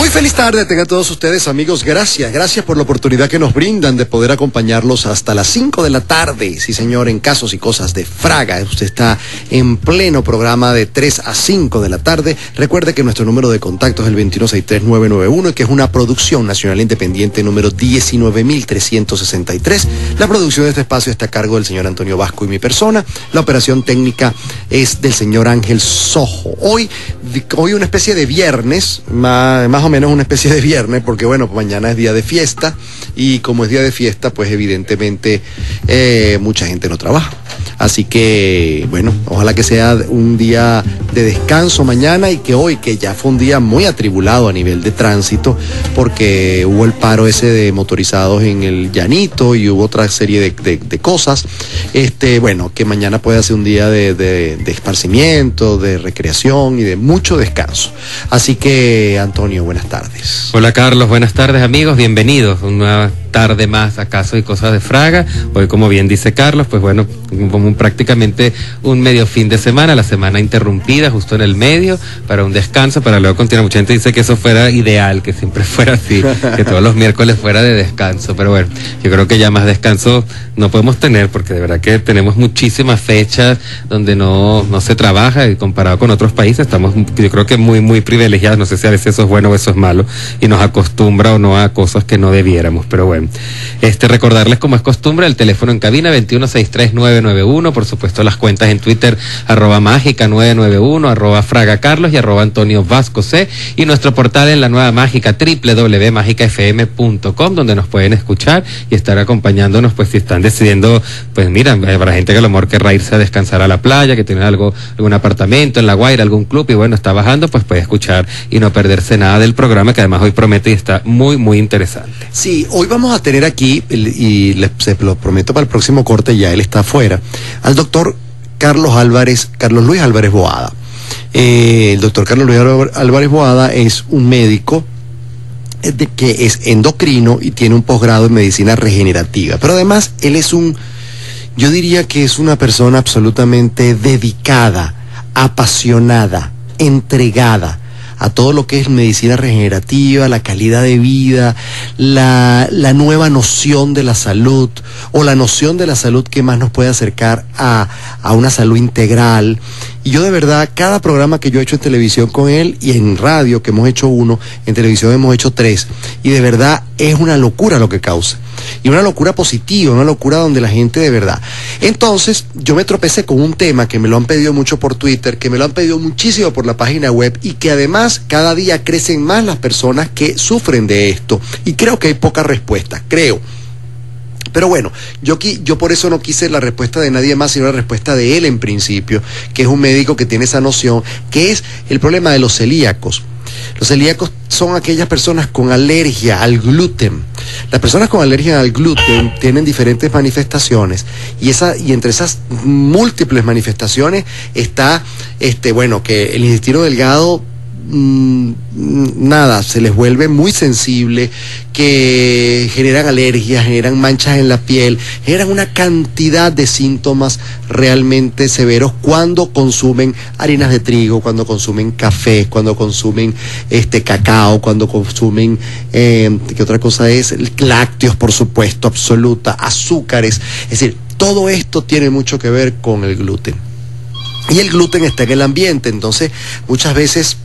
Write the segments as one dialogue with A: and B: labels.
A: Muy feliz tarde tengan todos ustedes, amigos. Gracias por la oportunidad que nos brindan de poder acompañarlos hasta las 5 de la tarde. Sí, señor, en Casos y Cosas de Fraga. Usted está en pleno programa de 3 a 5 de la tarde. Recuerde que nuestro número de contacto es el 2163991 y que es una producción nacional independiente número 19363. La producción de este espacio está a cargo del señor Antonio Vasco y mi persona. La operación técnica es del señor Ángel Sojo. Hoy una especie de viernes, más o menos una especie de viernes, porque bueno, mañana es día de fiesta, y como es día de fiesta, pues evidentemente mucha gente no trabaja. Así que, bueno, ojalá que sea un día de descanso mañana y que hoy, que ya fue un día muy atribulado a nivel de tránsito, porque hubo el paro ese de motorizados en el Llanito y hubo otra serie de cosas, bueno, que mañana pueda ser un día de esparcimiento, de recreación y de mucho descanso. Así que, Antonio, buenas tardes.
B: Hola, Carlos, buenas tardes, amigos, bienvenidos. Una tarde más a Casos y Cosas de Fraga. Hoy, como bien dice Carlos, pues bueno, como prácticamente un medio fin de semana, la semana interrumpida justo en el medio, para un descanso, para luego continuar. Mucha gente dice que eso fuera ideal, que siempre fuera así, que todos los miércoles fuera de descanso, pero bueno, yo creo que ya más descanso no podemos tener, porque de verdad que tenemos muchísimas fechas donde no se trabaja, y comparado con otros países estamos, yo creo que muy privilegiados. No sé si a veces eso es bueno o eso es malo, y nos acostumbra o no a cosas que no debiéramos, pero bueno. Recordarles, como es costumbre, el teléfono en cabina 2163991, por supuesto las cuentas en Twitter @mágica991, @fragacarlos y @Antonio Vasco C, y nuestro portal en la nueva mágica www.magicafm.com, donde nos pueden escuchar y estar acompañándonos, pues si están decidiendo, pues mira, habrá gente que a lo mejor querrá irse a descansar a la playa, que tiene algún apartamento en La Guaira, algún club, y bueno, está bajando, pues puede escuchar y no perderse nada del programa, que además hoy promete y está muy interesante.
A: Sí, hoy vamos a tener aquí, y se lo prometo para el próximo corte, ya él está afuera, al doctor Carlos Luis Álvarez Boada. El doctor Carlos Luis Álvarez Boada es un médico que es endocrino y tiene un posgrado en medicina regenerativa, pero además él es yo diría que es una persona absolutamente dedicada, apasionada, entregada a todo lo que es medicina regenerativa, la calidad de vida, la nueva noción de la salud, o la noción de la salud que más nos puede acercar a una salud integral. Y yo de verdad, cada programa que yo he hecho en televisión con él, y en radio, que hemos hecho uno, en televisión hemos hecho 3, y de verdad es una locura lo que causa. Y una locura positiva, una locura donde la gente de verdad. Entonces, yo me tropecé con un tema que me lo han pedido mucho por Twitter, que me lo han pedido muchísimo por la página web, y que además cada día crecen más las personas que sufren de esto. Y creo que hay pocas respuestas, creo. Pero bueno, yo por eso no quise la respuesta de nadie más, sino la respuesta de él en principio, que es un médico que tiene esa noción, que es el problema de los celíacos. Los celíacos son aquellas personas con alergia al gluten. Las personas con alergia al gluten tienen diferentes manifestaciones, y entre esas múltiples manifestaciones está, que el intestino delgado, se les vuelve muy sensible, que generan alergias, generan manchas en la piel, generan una cantidad de síntomas realmente severos cuando consumen harinas de trigo, cuando consumen café, cuando consumen cacao, cuando consumen ¿qué otra cosa es? Lácteos, por supuesto, absoluta, azúcares. Es decir, todo esto tiene mucho que ver con el gluten. Y el gluten está en el ambiente, entonces muchas veces,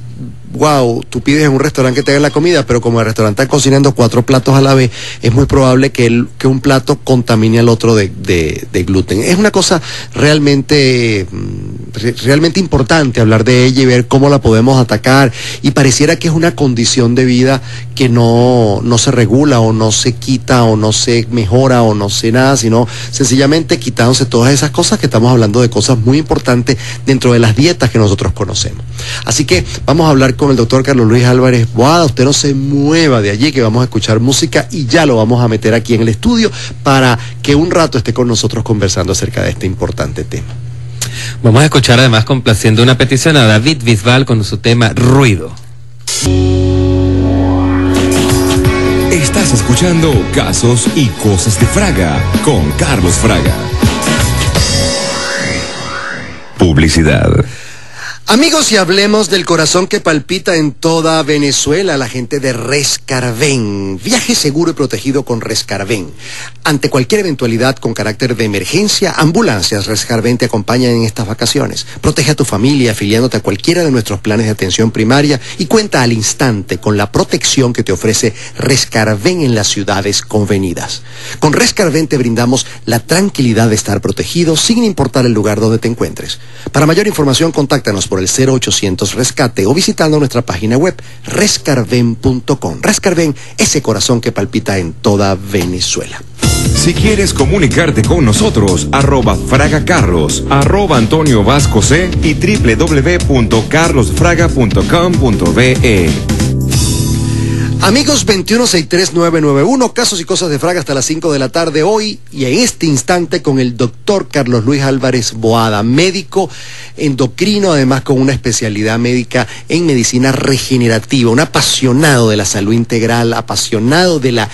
A: tú pides en un restaurante que te hagan la comida, pero como el restaurante está cocinando 4 platos a la vez, es muy probable que un plato contamine al otro de gluten. Es una cosa realmente importante hablar de ella y ver cómo la podemos atacar, y pareciera que es una condición de vida que no se regula, o no se quita, o no se mejora, o no se nada, sino sencillamente quitándose todas esas cosas, que estamos hablando de cosas muy importantes dentro de las dietas que nosotros conocemos. Así que vamos a hablar con el doctor Carlos Luis Álvarez Boada. Usted no se mueva de allí, que vamos a escuchar música, y ya lo vamos a meter aquí en el estudio para que un rato esté con nosotros conversando acerca de este importante tema.
B: Vamos a escuchar, además, complaciendo una petición, a David Bisbal con su tema Ruido.
C: Estás escuchando Casos y Cosas de Fraga con Carlos Fraga. Publicidad.
A: Amigos, y hablemos del corazón que palpita en toda Venezuela, la gente de Rescarven. Viaje seguro y protegido con Rescarven. Ante cualquier eventualidad con carácter de emergencia, Ambulancias Rescarven te acompañan en estas vacaciones. Protege a tu familia afiliándote a cualquiera de nuestros planes de atención primaria y cuenta al instante con la protección que te ofrece Rescarven en las ciudades convenidas. Con Rescarven te brindamos la tranquilidad de estar protegido sin importar el lugar donde te encuentres. Para mayor información, contáctanos por el 0800 Rescate o visitando nuestra página web rescarven.com. Rescarven, ese corazón que palpita en toda Venezuela.
C: Si quieres comunicarte con nosotros, @fragacarlos, @Antonio Vasco C y www.carlosfraga.com.be.
A: Amigos, 2163-991, casos y cosas de Fraga hasta las 5 de la tarde hoy y en este instante con el doctor Carlos Luis Álvarez Boada, médico endocrino, además con una especialidad médica en medicina regenerativa, un apasionado de la salud integral, apasionado de la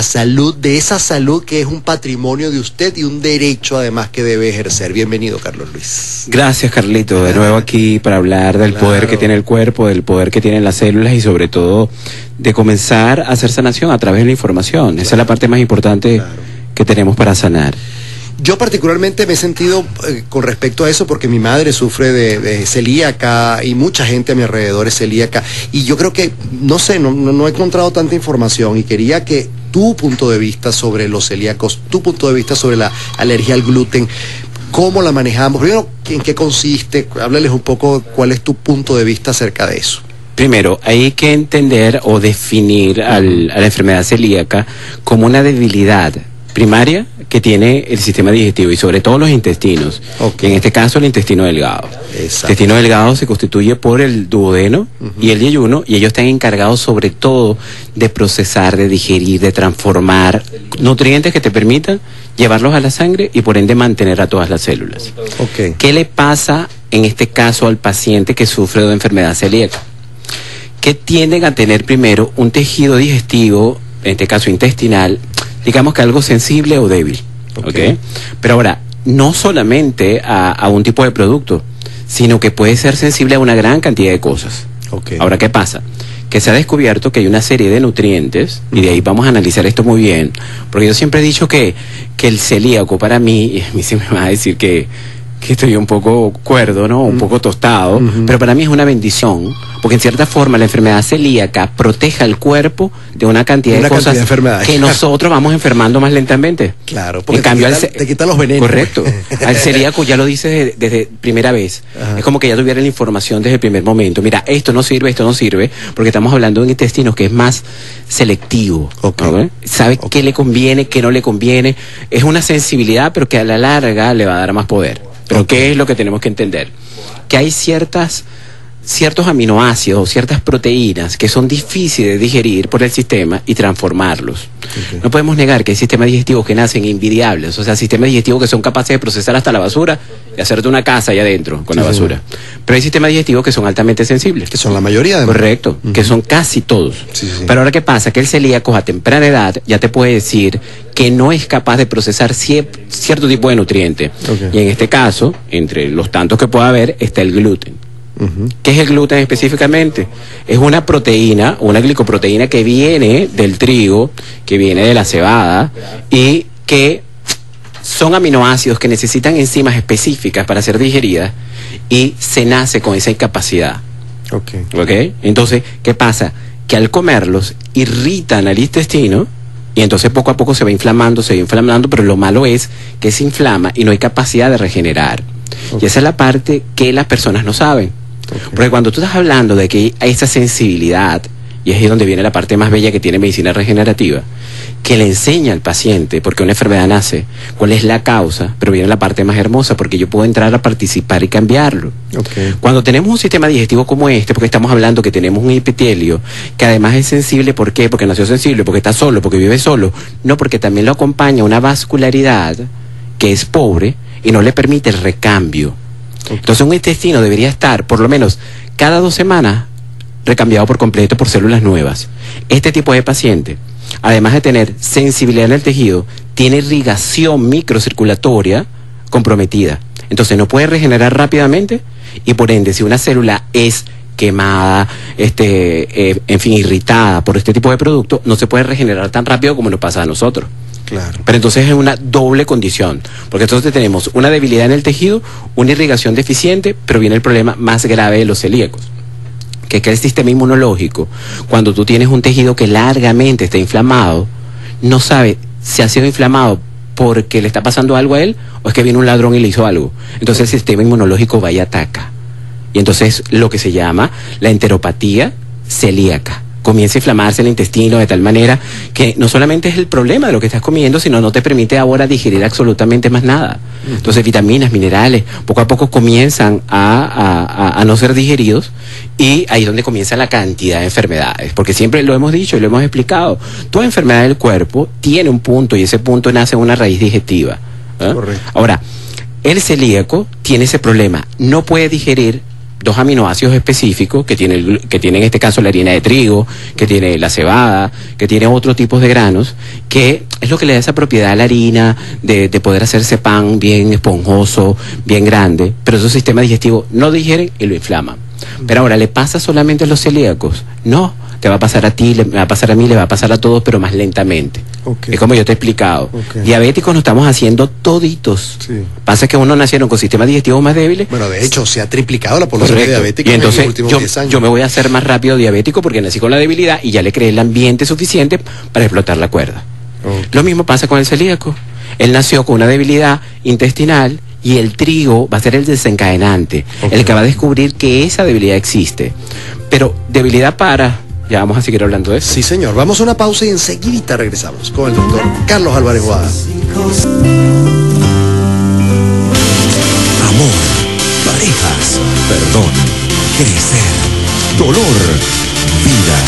A: salud, de esa salud que es un patrimonio de usted y un derecho además que debe ejercer. Bienvenido, Carlos Luis.
D: Gracias, Carlito, de nuevo aquí para hablar del poder que tiene el cuerpo, del poder que tienen las células y sobre todo de comenzar a hacer sanación a través de la información. Esa es la parte más importante que tenemos para sanar.
A: Yo particularmente me he sentido con respecto a eso porque mi madre sufre de celíaca y mucha gente a mi alrededor es celíaca y yo creo que, no sé, no he encontrado tanta información y quería que tu punto de vista sobre los celíacos, tu punto de vista sobre la alergia al gluten, cómo la manejamos, primero, en qué consiste, háblales un poco cuál es tu punto de vista acerca de eso.
D: Primero, hay que entender o definir a la enfermedad celíaca como una debilidad primaria que tiene el sistema digestivo y sobre todo los intestinos. En este caso el intestino delgado. El intestino delgado se constituye por el duodeno y el yeyuno y ellos están encargados sobre todo de procesar, de digerir, de transformar nutrientes que te permitan llevarlos a la sangre y por ende mantener a todas las células. ¿Qué le pasa en este caso al paciente que sufre de enfermedad celíaca? Que tienden a tener primero un tejido digestivo, en este caso intestinal, digamos que algo sensible o débil. Pero ahora, no solamente a un tipo de producto, sino que puede ser sensible a una gran cantidad de cosas. Ahora, ¿qué pasa? Que se ha descubierto que hay una serie de nutrientes, y de ahí vamos a analizar esto muy bien, porque yo siempre he dicho que el celíaco para mí, y a mí se me va a decir que estoy un poco cuerdo, ¿no? Un poco tostado, pero para mí es una bendición, porque en cierta forma la enfermedad celíaca protege al cuerpo de una cantidad de cosas que nosotros vamos enfermando más lentamente.
A: Claro, porque
D: en cambio,
A: te quita los venenos.
D: Correcto. Al celíaco ya lo dice desde primera vez. Ajá. Es como que ya tuviera la información desde el primer momento. Mira, esto no sirve, porque estamos hablando de un intestino que es más selectivo. ¿No? Sabe qué le conviene, qué no le conviene. Es una sensibilidad, pero que a la larga le va a dar más poder. Pero ¿qué es lo que tenemos que entender? Que hay ciertos aminoácidos, ciertas proteínas que son difíciles de digerir por el sistema y transformarlos. No podemos negar que hay sistemas digestivos que nacen envidiables, o sea, sistemas digestivos que son capaces de procesar hasta la basura y hacerte una casa allá adentro con la basura. Pero hay sistemas digestivos que son altamente sensibles.
A: Que son la mayoría de
D: Correcto, que son casi todos. Pero ahora, ¿qué pasa? Que el celíaco a temprana edad ya te puede decir que no es capaz de procesar cierto tipo de nutriente. Y en este caso, entre los tantos que pueda haber, está el gluten. ¿Qué es el gluten específicamente? Es una proteína, una glicoproteína que viene del trigo, que viene de la cebada y que son aminoácidos que necesitan enzimas específicas para ser digeridas y se nace con esa incapacidad. Entonces, ¿qué pasa? Que al comerlos irritan al intestino y entonces poco a poco se va inflamando, pero lo malo es que se inflama y no hay capacidad de regenerar. Y esa es la parte que las personas no saben. Porque cuando tú estás hablando de que hay esa sensibilidad, y es ahí donde viene la parte más bella que tiene medicina regenerativa, que le enseña al paciente, porque una enfermedad nace, cuál es la causa, pero viene la parte más hermosa, porque yo puedo entrar a participar y cambiarlo. Cuando tenemos un sistema digestivo como este, porque estamos hablando que tenemos un epitelio, que además es sensible, ¿por qué? Porque nació sensible, porque está solo, porque vive solo, no, porque también lo acompaña una vascularidad que es pobre y no le permite el recambio. Entonces un intestino debería estar por lo menos cada 2 semanas recambiado por completo por células nuevas. Este tipo de paciente, además de tener sensibilidad en el tejido, tiene irrigación microcirculatoria comprometida. Entonces no puede regenerar rápidamente y por ende, si una célula es quemada, en fin, irritada por este tipo de producto, no se puede regenerar tan rápido como nos pasa a nosotros.
A: Claro.
D: Pero entonces es una doble condición, porque entonces tenemos una debilidad en el tejido, una irrigación deficiente, pero viene el problema más grave de los celíacos, que es que el sistema inmunológico, cuando tú tienes un tejido que largamente está inflamado, no sabe si ha sido inflamado porque le está pasando algo a él o es que viene un ladrón y le hizo algo. Entonces el sistema inmunológico va y ataca. Y entonces lo que se llama la enteropatía celíaca. Comienza a inflamarse el intestino de tal manera que no solamente es el problema de lo que estás comiendo, sino no te permite ahora digerir absolutamente más nada. Entonces vitaminas, minerales, poco a poco comienzan a no ser digeridos, y ahí es donde comienza la cantidad de enfermedades. Porque siempre lo hemos dicho y lo hemos explicado, toda enfermedad del cuerpo tiene un punto, y ese punto nace en una raíz digestiva.
A: Correcto.
D: Ahora, el celíaco tiene ese problema, no puede digerir dos aminoácidos específicos que tiene en este caso la harina de trigo, que tiene la cebada, que tiene otros tipos de granos, que es lo que le da esa propiedad a la harina de poder hacerse pan bien esponjoso, bien grande, pero esos sistemas digestivos no digieren y lo inflaman. Pero ahora, ¿le pasa solamente a los celíacos? No, te va a pasar a ti, me va a pasar a mí, le va a pasar a todos, pero más lentamente.
A: Okay.
D: Es como yo te he explicado.
A: Okay.
D: Diabéticos nos estamos haciendo toditos.
A: Sí.
D: Pasa que unos nacieron con sistemas digestivos más débiles.
A: Bueno, de hecho, se ha triplicado la población de diabéticos
D: y entonces
A: en los últimos 10 años.
D: yo me voy a hacer más rápido diabético porque nací con la debilidad y ya le creé el ambiente suficiente para explotar la cuerda.
A: Okay.
D: Lo mismo pasa con el celíaco. Él nació con una debilidad intestinal y el trigo va a ser el desencadenante,
A: Okay.
D: el que va a descubrir que esa debilidad existe. Pero debilidad para... Ya vamos a seguir hablando de eso.
A: Sí, señor. Vamos a una pausa y enseguida regresamos con el doctor Carlos Álvarez Boada.
C: Amor, parejas, perdón, crecer, dolor, vida.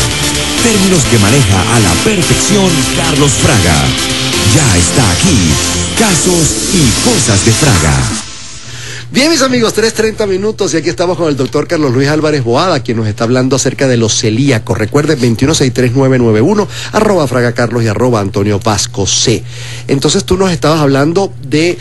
C: Términos que maneja a la perfección Carlos Fraga. Ya está aquí. Casos y cosas de Fraga.
A: Bien, mis amigos, 3:30 minutos y aquí estamos con el doctor Carlos Luis Álvarez Boada, quien nos está hablando acerca de los celíacos. Recuerden, 2163991, @fragacarlos y @Antonio Vasco C. Entonces tú nos estabas hablando de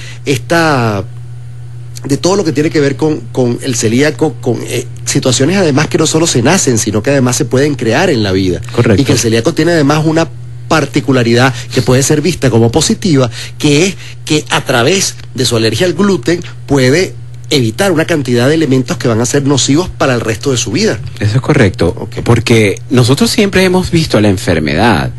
A: de todo lo que tiene que ver con el celíaco, con situaciones además que no solo se nacen, sino que además se pueden crear en la vida.
D: Correcto.
A: Y que el celíaco tiene además una particularidad que puede ser vista como positiva, que es que a través de su alergia al gluten puede evitar una cantidad de elementos que van a ser nocivos para el resto de su vida.
D: Eso es correcto,
A: Okay.
D: porque nosotros siempre hemos visto la enfermedad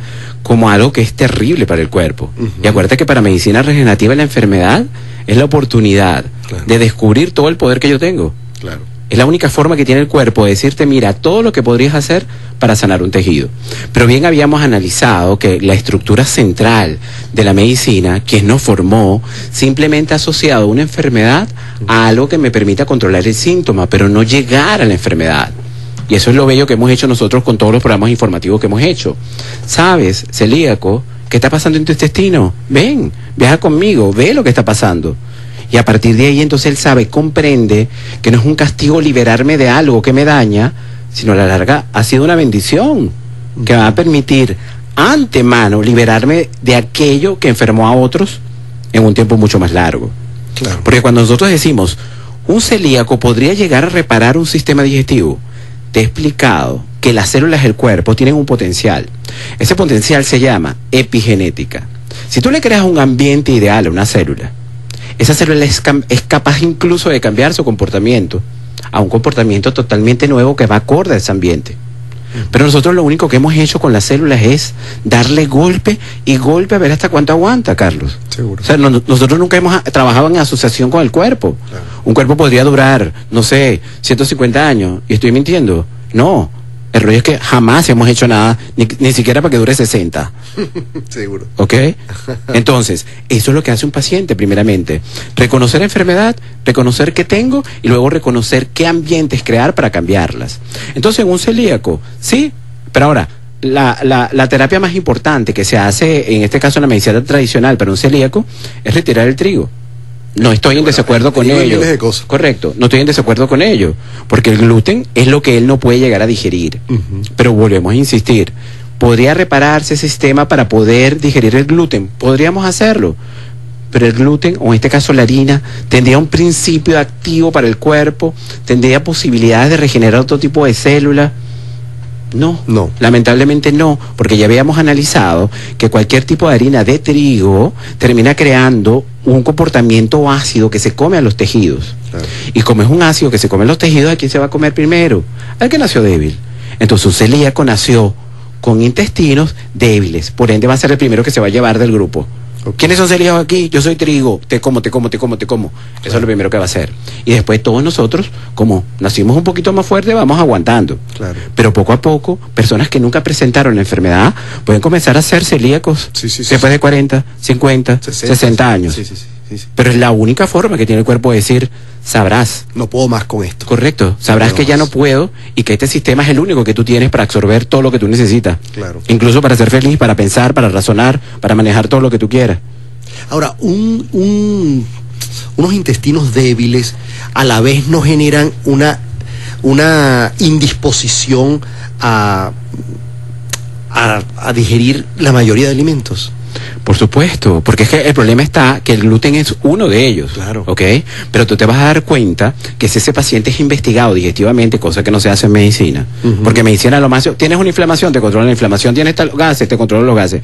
D: como algo que es terrible para el cuerpo. Y acuérdate que para medicina regenerativa la enfermedad es la oportunidad
A: Claro.
D: de descubrir todo el poder que yo tengo.
A: Claro.
D: Es la única forma que tiene el cuerpo de decirte, mira, todo lo que podrías hacer para sanar un tejido. Pero bien habíamos analizado que la estructura central de la medicina, quien nos formó, simplemente ha asociado una enfermedad a algo que me permita controlar el síntoma, pero no llegar a la enfermedad. Y eso es lo bello que hemos hecho nosotros con todos los programas informativos que hemos hecho. ¿Sabes, celíaco, qué está pasando en tu intestino? Ven, viaja conmigo, ve lo que está pasando. Y a partir de ahí entonces él sabe, comprende que no es un castigo liberarme de algo que me daña, sino a la larga ha sido una bendición que va a permitir antemano liberarme de aquello que enfermó a otros en un tiempo mucho más largo.
A: Claro.
D: Porque cuando nosotros decimos, un celíaco podría llegar a reparar un sistema digestivo, te he explicado que las células del cuerpo tienen un potencial. Ese potencial se llama epigenética. Si tú le creas un ambiente ideal a una célula, esa célula es capaz incluso de cambiar su comportamiento a un comportamiento totalmente nuevo que va acorde a ese ambiente. Pero nosotros lo único que hemos hecho con las células es darle golpe y golpe a ver hasta cuánto aguanta, Carlos.
A: Seguro.
D: O sea, nosotros nunca hemos trabajado en asociación con el cuerpo.
A: Claro.
D: Un cuerpo podría durar, no sé, 150 años. ¿Y estoy mintiendo? No. El rollo es que jamás hemos hecho nada, ni siquiera para que dure 60.
A: Seguro.
D: ¿Ok? Entonces, eso es lo que hace un paciente, primeramente. Reconocer la enfermedad, reconocer qué tengo y luego reconocer qué ambientes crear para cambiarlas. Entonces, en un celíaco, sí, pero ahora, la terapia más importante que se hace, en este caso en la medicina tradicional para un celíaco, es retirar el trigo. No estoy en desacuerdo con ello.
A: Miles de cosas.
D: Correcto, no estoy en desacuerdo con ello, porque el gluten es lo que él no puede llegar a digerir. Pero volvemos a insistir, ¿podría repararse ese sistema para poder digerir el gluten? Podríamos hacerlo, pero el gluten, o en este caso la harina, tendría un principio activo para el cuerpo, tendría posibilidades de regenerar otro tipo de células. No, lamentablemente no, porque ya habíamos analizado que cualquier tipo de harina de trigo termina creando un comportamiento ácido que se come a los tejidos. Claro. Y como es un ácido que se come a los tejidos, ¿a quién se va a comer primero? Al que nació débil. Entonces un celíaco nació con intestinos débiles, por ende va a ser el primero que se va a llevar del grupo. ¿Quiénes son celíacos aquí? Yo soy trigo, te como. Eso es lo primero que va a hacer. Y después todos nosotros, como nacimos un poquito más fuerte, vamos aguantando. Claro. Pero poco a poco, personas que nunca presentaron la enfermedad pueden comenzar a ser celíacos después de 40, 50, 60 años. Sí. Pero es la única forma que tiene el cuerpo de decir, sabrás.
A: No puedo más con esto.
D: Correcto. Sabrás que ya no puedo y que este sistema es el único que tú tienes para absorber todo lo que tú necesitas. Claro. Incluso para ser feliz, para pensar, para razonar, para manejar todo lo que tú quieras.
A: Ahora, unos intestinos débiles a la vez no generan una indisposición a digerir la mayoría de alimentos.
D: Por supuesto, porque es que el problema está que el gluten es uno de ellos, claro. ¿Ok? Pero tú te vas a dar cuenta que si ese paciente es investigado digestivamente, cosa que no se hace en medicina, porque en medicina lo más, tienes una inflamación, te controla la inflamación, tienes gases, te controla los gases.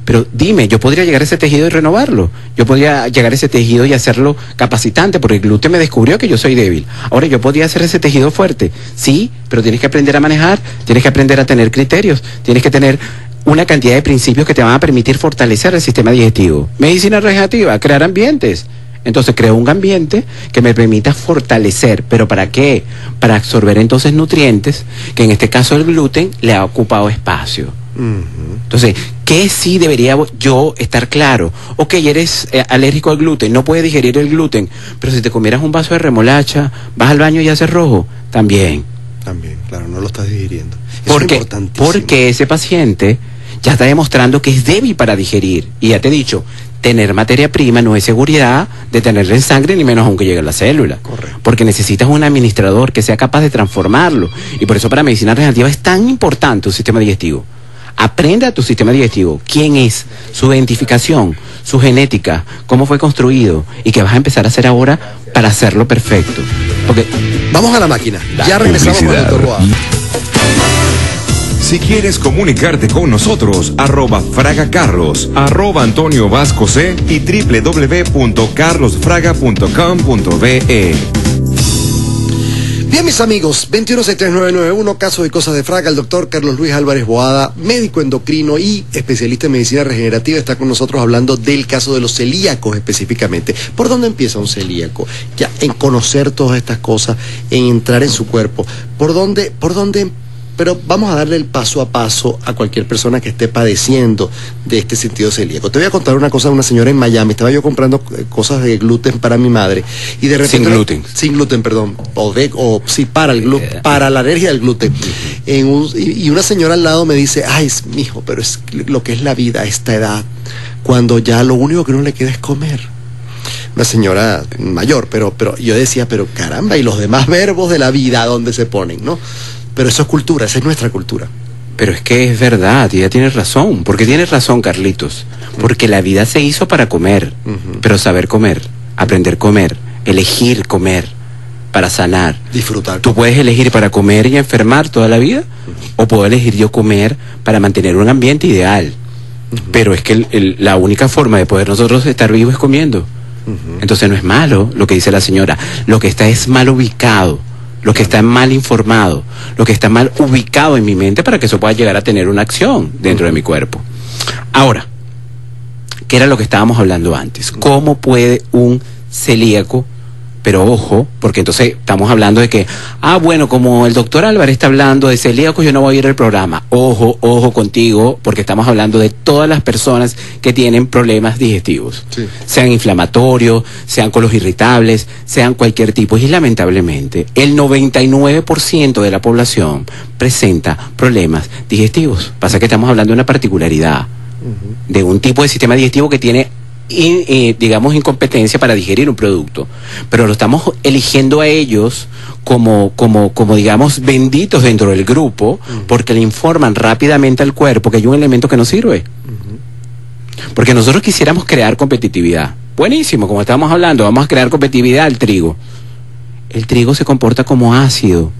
D: Pero dime, yo podría llegar a ese tejido y renovarlo. Yo podría llegar a ese tejido y hacerlo capacitante, porque el gluten me descubrió que yo soy débil. Ahora, yo podría hacer ese tejido fuerte. Sí, pero tienes que aprender a manejar, tienes que aprender a tener criterios, tienes que tener una cantidad de principios que te van a permitir fortalecer el sistema digestivo. Medicina regenerativa, crear ambientes. Entonces creo un ambiente que me permita fortalecer. ¿Pero para qué? Para absorber entonces nutrientes, que en este caso el gluten le ha ocupado espacio. Entonces, ¿qué sí debería yo estar claro? Ok, eres alérgico al gluten, no puedes digerir el gluten, pero si te comieras un vaso de remolacha, vas al baño y haces rojo, también,
A: claro, no lo estás digiriendo.
D: Porque ese paciente ya está demostrando que es débil para digerir. Y ya te he dicho, tener materia prima no es seguridad de tenerla en sangre, ni menos aunque llegue a la célula. Correcto. Porque necesitas un administrador que sea capaz de transformarlo. Y por eso para medicina regenerativa es tan importante un sistema digestivo. Aprende a tu sistema digestivo, quién es, su identificación, su genética, cómo fue construido y qué vas a empezar a hacer ahora para hacerlo perfecto. Porque
A: vamos a la máquina. Ya regresamos con el Dr. Boada.
C: Si quieres comunicarte con nosotros, @FragaCarlos, @AntonioVascoC y www.carlosfraga.com.be.
A: Bien, mis amigos, 216991, caso de cosas de Fraga. El doctor Carlos Luis Álvarez Boada, médico endocrino y especialista en medicina regenerativa, está con nosotros hablando del caso de los celíacos específicamente. ¿Por dónde empieza un celíaco? Ya, en conocer todas estas cosas, en entrar en su cuerpo. ¿Por dónde? Pero vamos a darle el paso a paso a cualquier persona que esté padeciendo de este sentido celíaco. Te voy a contar una cosa de una señora en Miami. Estaba yo comprando cosas de gluten para mi madre y de repente... Sin gluten, perdón. Para el gluten, para la alergia del gluten. Y una señora al lado me dice, ay, mijo, pero es lo que es la vida a esta edad, cuando ya lo único que no le queda es comer. Una señora mayor, pero yo decía, pero caramba, y los demás verbos de la vida, ¿dónde se ponen, no? Pero eso es cultura, esa es nuestra cultura.
D: Pero es que es verdad, y ella tiene razón. ¿Por qué tienes razón, Carlitos? Porque la vida se hizo para comer, pero saber comer, aprender a comer, elegir comer para sanar.
A: Disfrutar.
D: Tú puedes elegir para comer y enfermar toda la vida, o puedo elegir yo comer para mantener un ambiente ideal. Pero es que la única forma de poder nosotros estar vivos es comiendo. Entonces no es malo lo que dice la señora, lo que está es mal ubicado. Lo que está mal informado, lo que está mal ubicado en mi mente para que eso pueda llegar a tener una acción dentro de mi cuerpo. Ahora, ¿qué era lo que estábamos hablando antes? ¿Cómo puede un celíaco? Pero ojo, porque entonces estamos hablando de que, bueno, como el doctor Álvarez está hablando de celíacos, yo no voy a ir al programa. Ojo contigo, porque estamos hablando de todas las personas que tienen problemas digestivos. Sí. Sean inflamatorios, sean colos irritables, sean cualquier tipo. Y lamentablemente, el 99% de la población presenta problemas digestivos. Pasa que estamos hablando de una particularidad, de un tipo de sistema digestivo que tiene digamos incompetencia para digerir un producto, pero lo estamos eligiendo a ellos como digamos benditos dentro del grupo, porque le informan rápidamente al cuerpo que hay un elemento que no sirve. Porque nosotros quisiéramos crear competitividad, Buenísimo, como estábamos hablando, vamos a crear competitividad al trigo. El trigo se comporta como ácido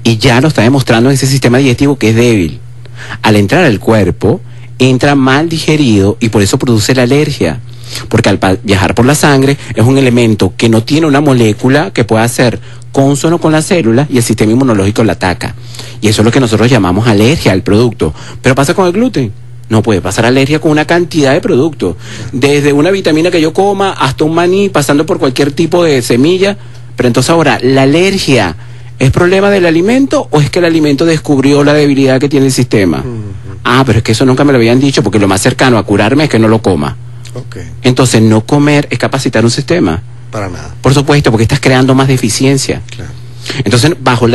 D: y ya lo está demostrando en ese sistema digestivo que es débil. Al entrar al cuerpo, entra mal digerido y por eso produce la alergia. Porque al viajar por la sangre es un elemento que no tiene una molécula que pueda ser cónsono con la célula y el sistema inmunológico la ataca. Y eso es lo que nosotros llamamos alergia al producto. Pero pasa con el gluten. No puede pasar alergia con una cantidad de productos. Desde una vitamina que yo coma hasta un maní, pasando por cualquier tipo de semilla. Pero entonces ahora, ¿la alergia es problema del alimento o es que el alimento descubrió la debilidad que tiene el sistema? Ah, pero es que eso nunca me lo habían dicho, porque lo más cercano a curarme es que no lo coma. Entonces no comer es capacitar un sistema.
A: Para nada.
D: Por supuesto, porque estás creando más deficiencia.
A: Claro.
D: Entonces, bajo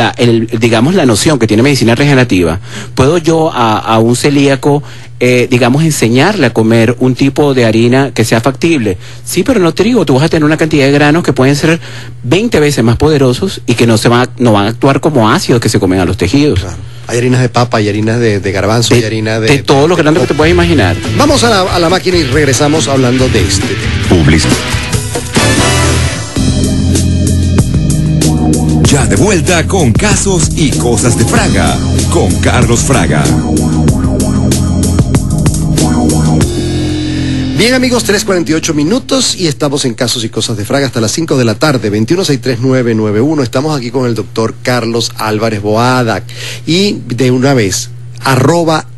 D: digamos la noción que tiene medicina regenerativa, puedo yo a un celíaco, digamos, enseñarle a comer un tipo de harina que sea factible. Sí, pero no trigo, tú vas a tener una cantidad de granos que pueden ser 20 veces más poderosos y que no van a actuar como ácidos que se comen a los tejidos.
A: Claro. Hay harinas de papa, hay harinas de garbanzo, hay harina
D: de todos los granos que te puedes imaginar.
A: Vamos a la máquina y regresamos hablando de este
C: Publicidad. Ya de vuelta con Casos y Cosas de Fraga, con Carlos Fraga.
A: Bien, amigos, 3:48 minutos y estamos en Casos y Cosas de Fraga hasta las 5 de la tarde, 2163991. Estamos aquí con el doctor Carlos Álvarez Boada y de una vez,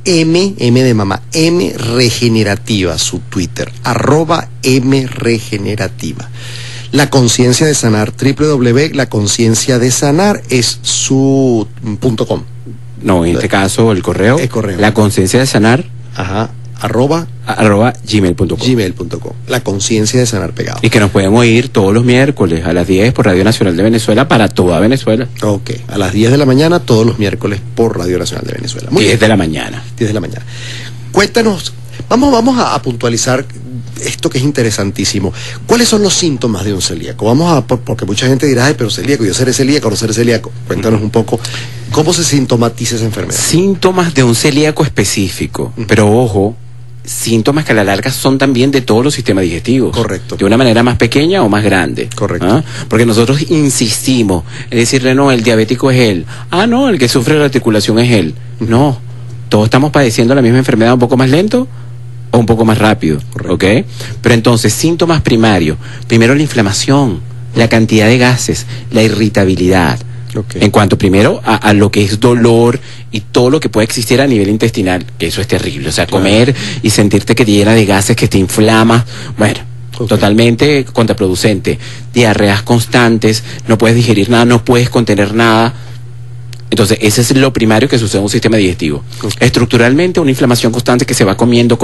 A: @M de mamá, M Regenerativa, su Twitter, @M Regenerativa. La Conciencia de Sanar, www.laconcienciadesanar es su .com.
D: No, en este caso el correo.
A: El correo.
D: La Conciencia de Sanar.
A: Ajá.
D: @gmail.com.
A: gmail.com. La Conciencia de Sanar pegado.
D: Y que nos pueden oír todos los miércoles a las 10 por Radio Nacional de Venezuela para toda Venezuela.
A: Ok, a las 10 de la mañana todos los miércoles por Radio Nacional de Venezuela. Muy
D: 10
A: bien.
D: de la mañana.
A: 10 de la mañana. Cuéntanos, vamos a puntualizar esto que es interesantísimo. ¿Cuáles son los síntomas de un celíaco? Porque mucha gente dirá, ay, pero celíaco, yo seré celíaco o no seré celíaco. Cuéntanos un poco, ¿cómo se sintomatiza esa enfermedad?
D: Síntomas de un celíaco específico, pero ojo, síntomas que a la larga son también de todos los sistemas digestivos.
A: Correcto.
D: De una manera más pequeña o más grande.
A: Correcto.
D: ¿Ah? Porque nosotros insistimos en decirle, no, el diabético es él. Ah, no, el que sufre la articulación es él. No, todos estamos padeciendo la misma enfermedad un poco más lento o un poco más rápido.
A: Correcto.
D: ¿Ok? Pero entonces, síntomas primarios. Primero la inflamación, la cantidad de gases, la irritabilidad.
A: Okay.
D: En cuanto primero a lo que es dolor y todo lo que puede existir a nivel intestinal, que eso es terrible, o sea,
A: claro,
D: comer y sentirte que te llena de gases, que te inflama, bueno, okay, totalmente contraproducente. Diarreas constantes, no puedes digerir nada, no puedes contener nada. Entonces, ese es lo primario que sucede en un sistema digestivo. Okay. Estructuralmente, una inflamación constante que se va comiendo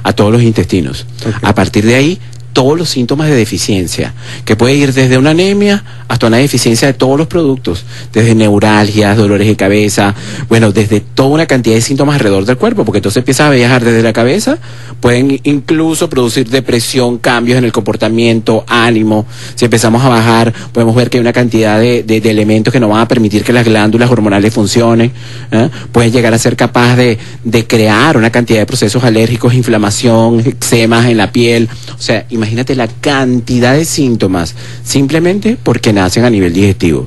D: a todos los intestinos. Okay. A partir de ahí, todos los síntomas de deficiencia, que puede ir desde una anemia hasta una deficiencia de todos los productos, desde neuralgias, dolores de cabeza, bueno, desde toda una cantidad de síntomas alrededor del cuerpo, porque entonces empiezas a viajar desde la cabeza, pueden incluso producir depresión, cambios en el comportamiento, ánimo. Si empezamos a bajar, podemos ver que hay una cantidad de elementos que no van a permitir que las glándulas hormonales funcionen, ¿eh? Pueden llegar a ser capaz de crear una cantidad de procesos alérgicos, inflamación, eczemas en la piel, o sea, imagínate la cantidad de síntomas simplemente porque nacen a nivel digestivo.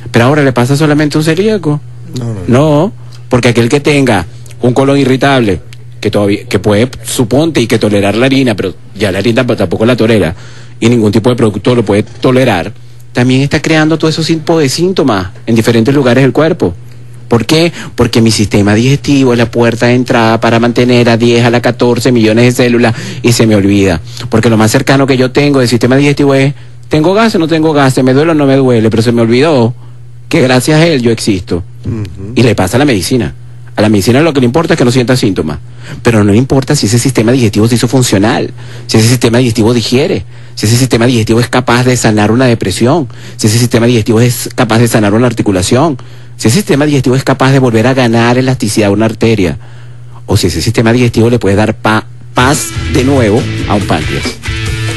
D: Pero ahora le pasa solamente a un celíaco. No, porque aquel que tenga un colon irritable, que puede, suponte, y que tolerar la harina, pero ya la harina tampoco la tolera, y ningún tipo de producto lo puede tolerar, también está creando todo esos tipos de síntomas en diferentes lugares del cuerpo. ¿Por qué? Porque mi sistema digestivo es la puerta de entrada para mantener a 10 a la 14 millones de células y se me olvida. Porque lo más cercano que yo tengo del sistema digestivo es, ¿tengo gases o no tengo gases? ¿Me duele o no me duele? Pero se me olvidó que gracias a él yo existo. Y le pasa a la medicina. A la medicina lo que le importa es que no sienta síntomas. Pero no le importa si ese sistema digestivo se hizo funcional, si ese sistema digestivo digiere, si ese sistema digestivo es capaz de sanar una depresión, si ese sistema digestivo es capaz de sanar una articulación, si ese sistema digestivo es capaz de volver a ganar elasticidad a una arteria, o si ese sistema digestivo le puede dar paz de nuevo a un páncreas.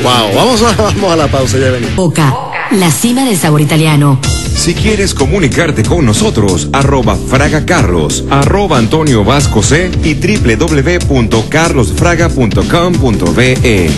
A: Wow, vamos a la pausa, ya venimos.
E: Boca, la cima del sabor italiano.
C: Si quieres comunicarte con nosotros, @FragaCarlos, @Antonio Vasco C y www.carlosfraga.com.be.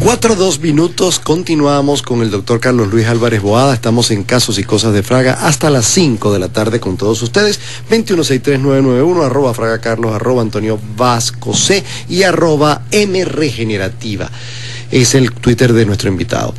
A: 4:02, continuamos con el doctor Carlos Luis Álvarez Boada. Estamos en Casos y Cosas de Fraga hasta las 5 de la tarde con todos ustedes. 2163991, @FragaCarlos, @Antonio Vasco C y @MRegenerativa. Es el Twitter de nuestro invitado.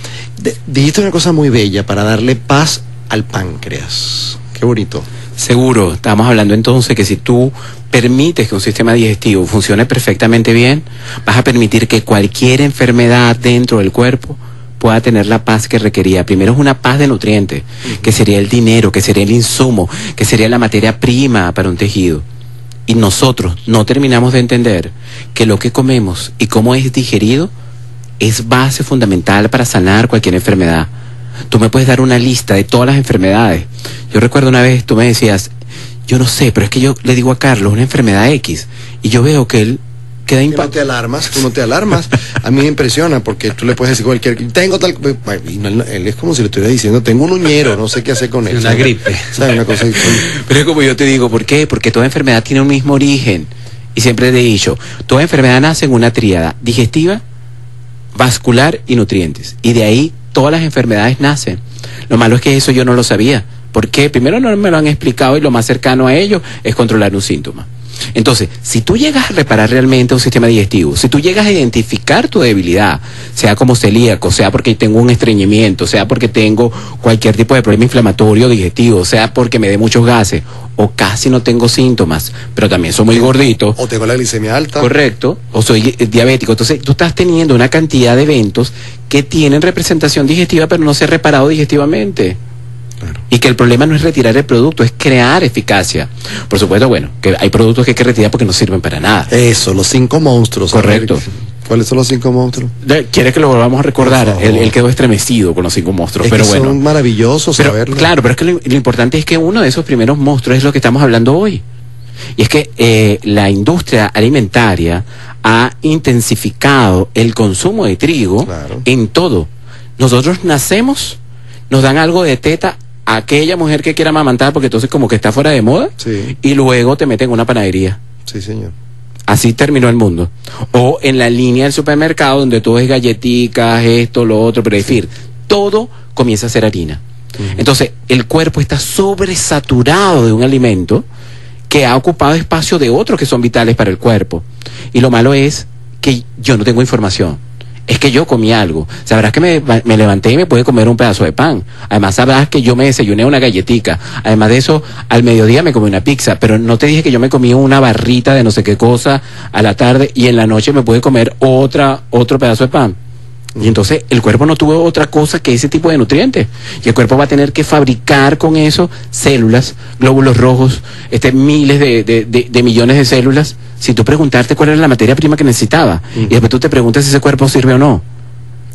A: Dijiste una cosa muy bella, para darle paz al páncreas. Qué bonito.
D: Seguro, estamos hablando entonces que si tú permites que un sistema digestivo funcione perfectamente bien, vas a permitir que cualquier enfermedad dentro del cuerpo pueda tener la paz que requería. Primero es una paz de nutrientes, que sería el dinero, que sería el insumo, que sería la materia prima para un tejido. Y nosotros no terminamos de entender que lo que comemos y cómo es digerido es base fundamental para sanar cualquier enfermedad. Tú me puedes dar una lista de todas las enfermedades. Yo recuerdo una vez, tú me decías, yo no sé, pero es que yo le digo a Carlos una enfermedad X y yo veo que él queda impactado.
A: Tú no te alarmas. A mí me impresiona porque tú le puedes decir cualquier, tengo tal, y no, él es como si le estuviera diciendo, tengo un uñero, no sé qué hacer con él.
B: Una gripe.
A: ¿Sabes? Una cosa.
D: Pero es como yo te digo, ¿por qué? Porque toda enfermedad tiene un mismo origen. Y siempre te he dicho, toda enfermedad nace en una tríada: digestiva, vascular y nutrientes. Y de ahí todas las enfermedades nacen. Lo malo es que eso yo no lo sabía. ¿Por qué? Primero no me lo han explicado y lo más cercano a ello es controlar un síntoma. Entonces, si tú llegas a reparar realmente un sistema digestivo, si tú llegas a identificar tu debilidad, sea como celíaco, sea porque tengo un estreñimiento, sea porque tengo cualquier tipo de problema inflamatorio digestivo, sea porque me dé muchos gases, o casi no tengo síntomas, pero también soy muy gordito.
A: O tengo la glicemia alta.
D: Correcto, o soy diabético. Entonces, tú estás teniendo una cantidad de eventos que tienen representación digestiva, pero no se ha reparado digestivamente. Claro. Y que el problema no es retirar el producto, es crear eficacia. Por supuesto, bueno, que hay productos que hay que retirar porque no sirven para nada.
A: Eso, los 5 monstruos.
D: Correcto.
A: ¿Cuáles son los 5 monstruos?
D: ¿Quieres que lo volvamos a recordar? Él quedó estremecido con los 5 monstruos, pero bueno.
A: Son maravillosos saberlo.
D: Claro, pero es que lo importante es que uno de esos primeros monstruos es lo que estamos hablando hoy. Y es que la industria alimentaria ha intensificado el consumo de trigo, claro, en todo. Nosotros nacemos, nos dan algo de teta a aquella mujer que quiera amamantar porque entonces como que está fuera de moda,
A: sí,
D: y luego te meten en una panadería.
A: Sí, señor.
D: Así terminó el mundo. O en la línea del supermercado donde todo es galletitas, esto, lo otro, pero es decir, todo comienza a ser harina. Entonces, el cuerpo está sobresaturado de un alimento que ha ocupado espacio de otros que son vitales para el cuerpo. Y lo malo es que yo no tengo información. Es que yo comí algo. Sabrás que me levanté y me pude comer un pedazo de pan. Además sabrás que yo me desayuné una galletica. Además de eso, al mediodía me comí una pizza. Pero no te dije que yo me comí una barrita de no sé qué cosa a la tarde y en la noche me pude comer otro pedazo de pan. Y entonces el cuerpo no tuvo otra cosa que ese tipo de nutrientes. Y el cuerpo va a tener que fabricar con eso células, glóbulos rojos, miles de millones de células, sin tú preguntarte cuál era la materia prima que necesitaba. Y después tú te preguntas si ese cuerpo sirve o no.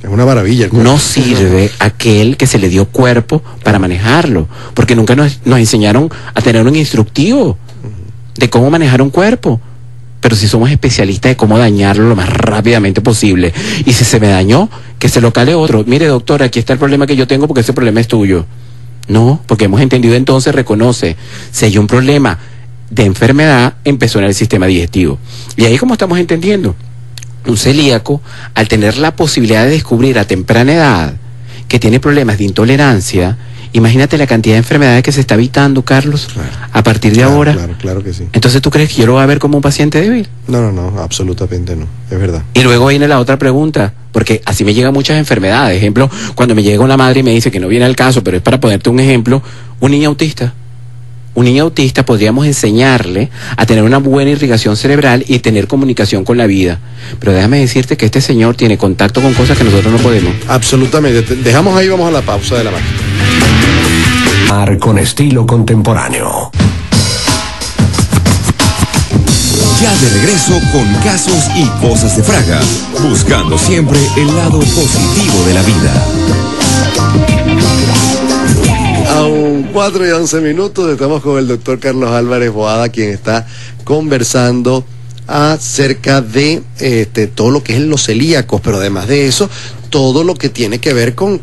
A: Es una maravilla el cuerpo.
D: No sirve aquel que se le dio cuerpo para manejarlo, porque nunca nos enseñaron a tener un instructivo de cómo manejar un cuerpo. Pero si somos especialistas de cómo dañarlo lo más rápidamente posible. Y si se me dañó, que se lo cale otro. Mire, doctor, aquí está el problema que yo tengo porque ese problema es tuyo. No, porque hemos entendido entonces, reconoce, si hay un problema de enfermedad, empezó en el sistema digestivo. Y ahí como estamos entendiendo, un celíaco, al tener la posibilidad de descubrir a temprana edad que tiene problemas de intolerancia, imagínate la cantidad de enfermedades que se está evitando, Carlos, claro, a partir de ahora.
A: Claro que sí.
D: Entonces, ¿tú crees que yo lo voy a ver como un paciente débil?
A: No, absolutamente no, es verdad.
D: Y luego viene la otra pregunta, porque así me llegan muchas enfermedades. Ejemplo, cuando me llega una madre y me dice que no viene al caso, pero es para ponerte un ejemplo, un niño autista. Un niño autista podríamos enseñarle a tener una buena irrigación cerebral y tener comunicación con la vida. Pero déjame decirte que este señor tiene contacto con cosas que nosotros no podemos.
A: Absolutamente. Dejamos ahí, vamos a la pausa de la máquina.
C: Con estilo contemporáneo. Ya de regreso con Casos y Cosas de Fraga, buscando siempre el lado positivo de la vida.
A: A 4:11, estamos con el doctor Carlos Álvarez Boada, quien está conversando acerca de todo lo que es los celíacos, pero además de eso, todo lo que tiene que ver con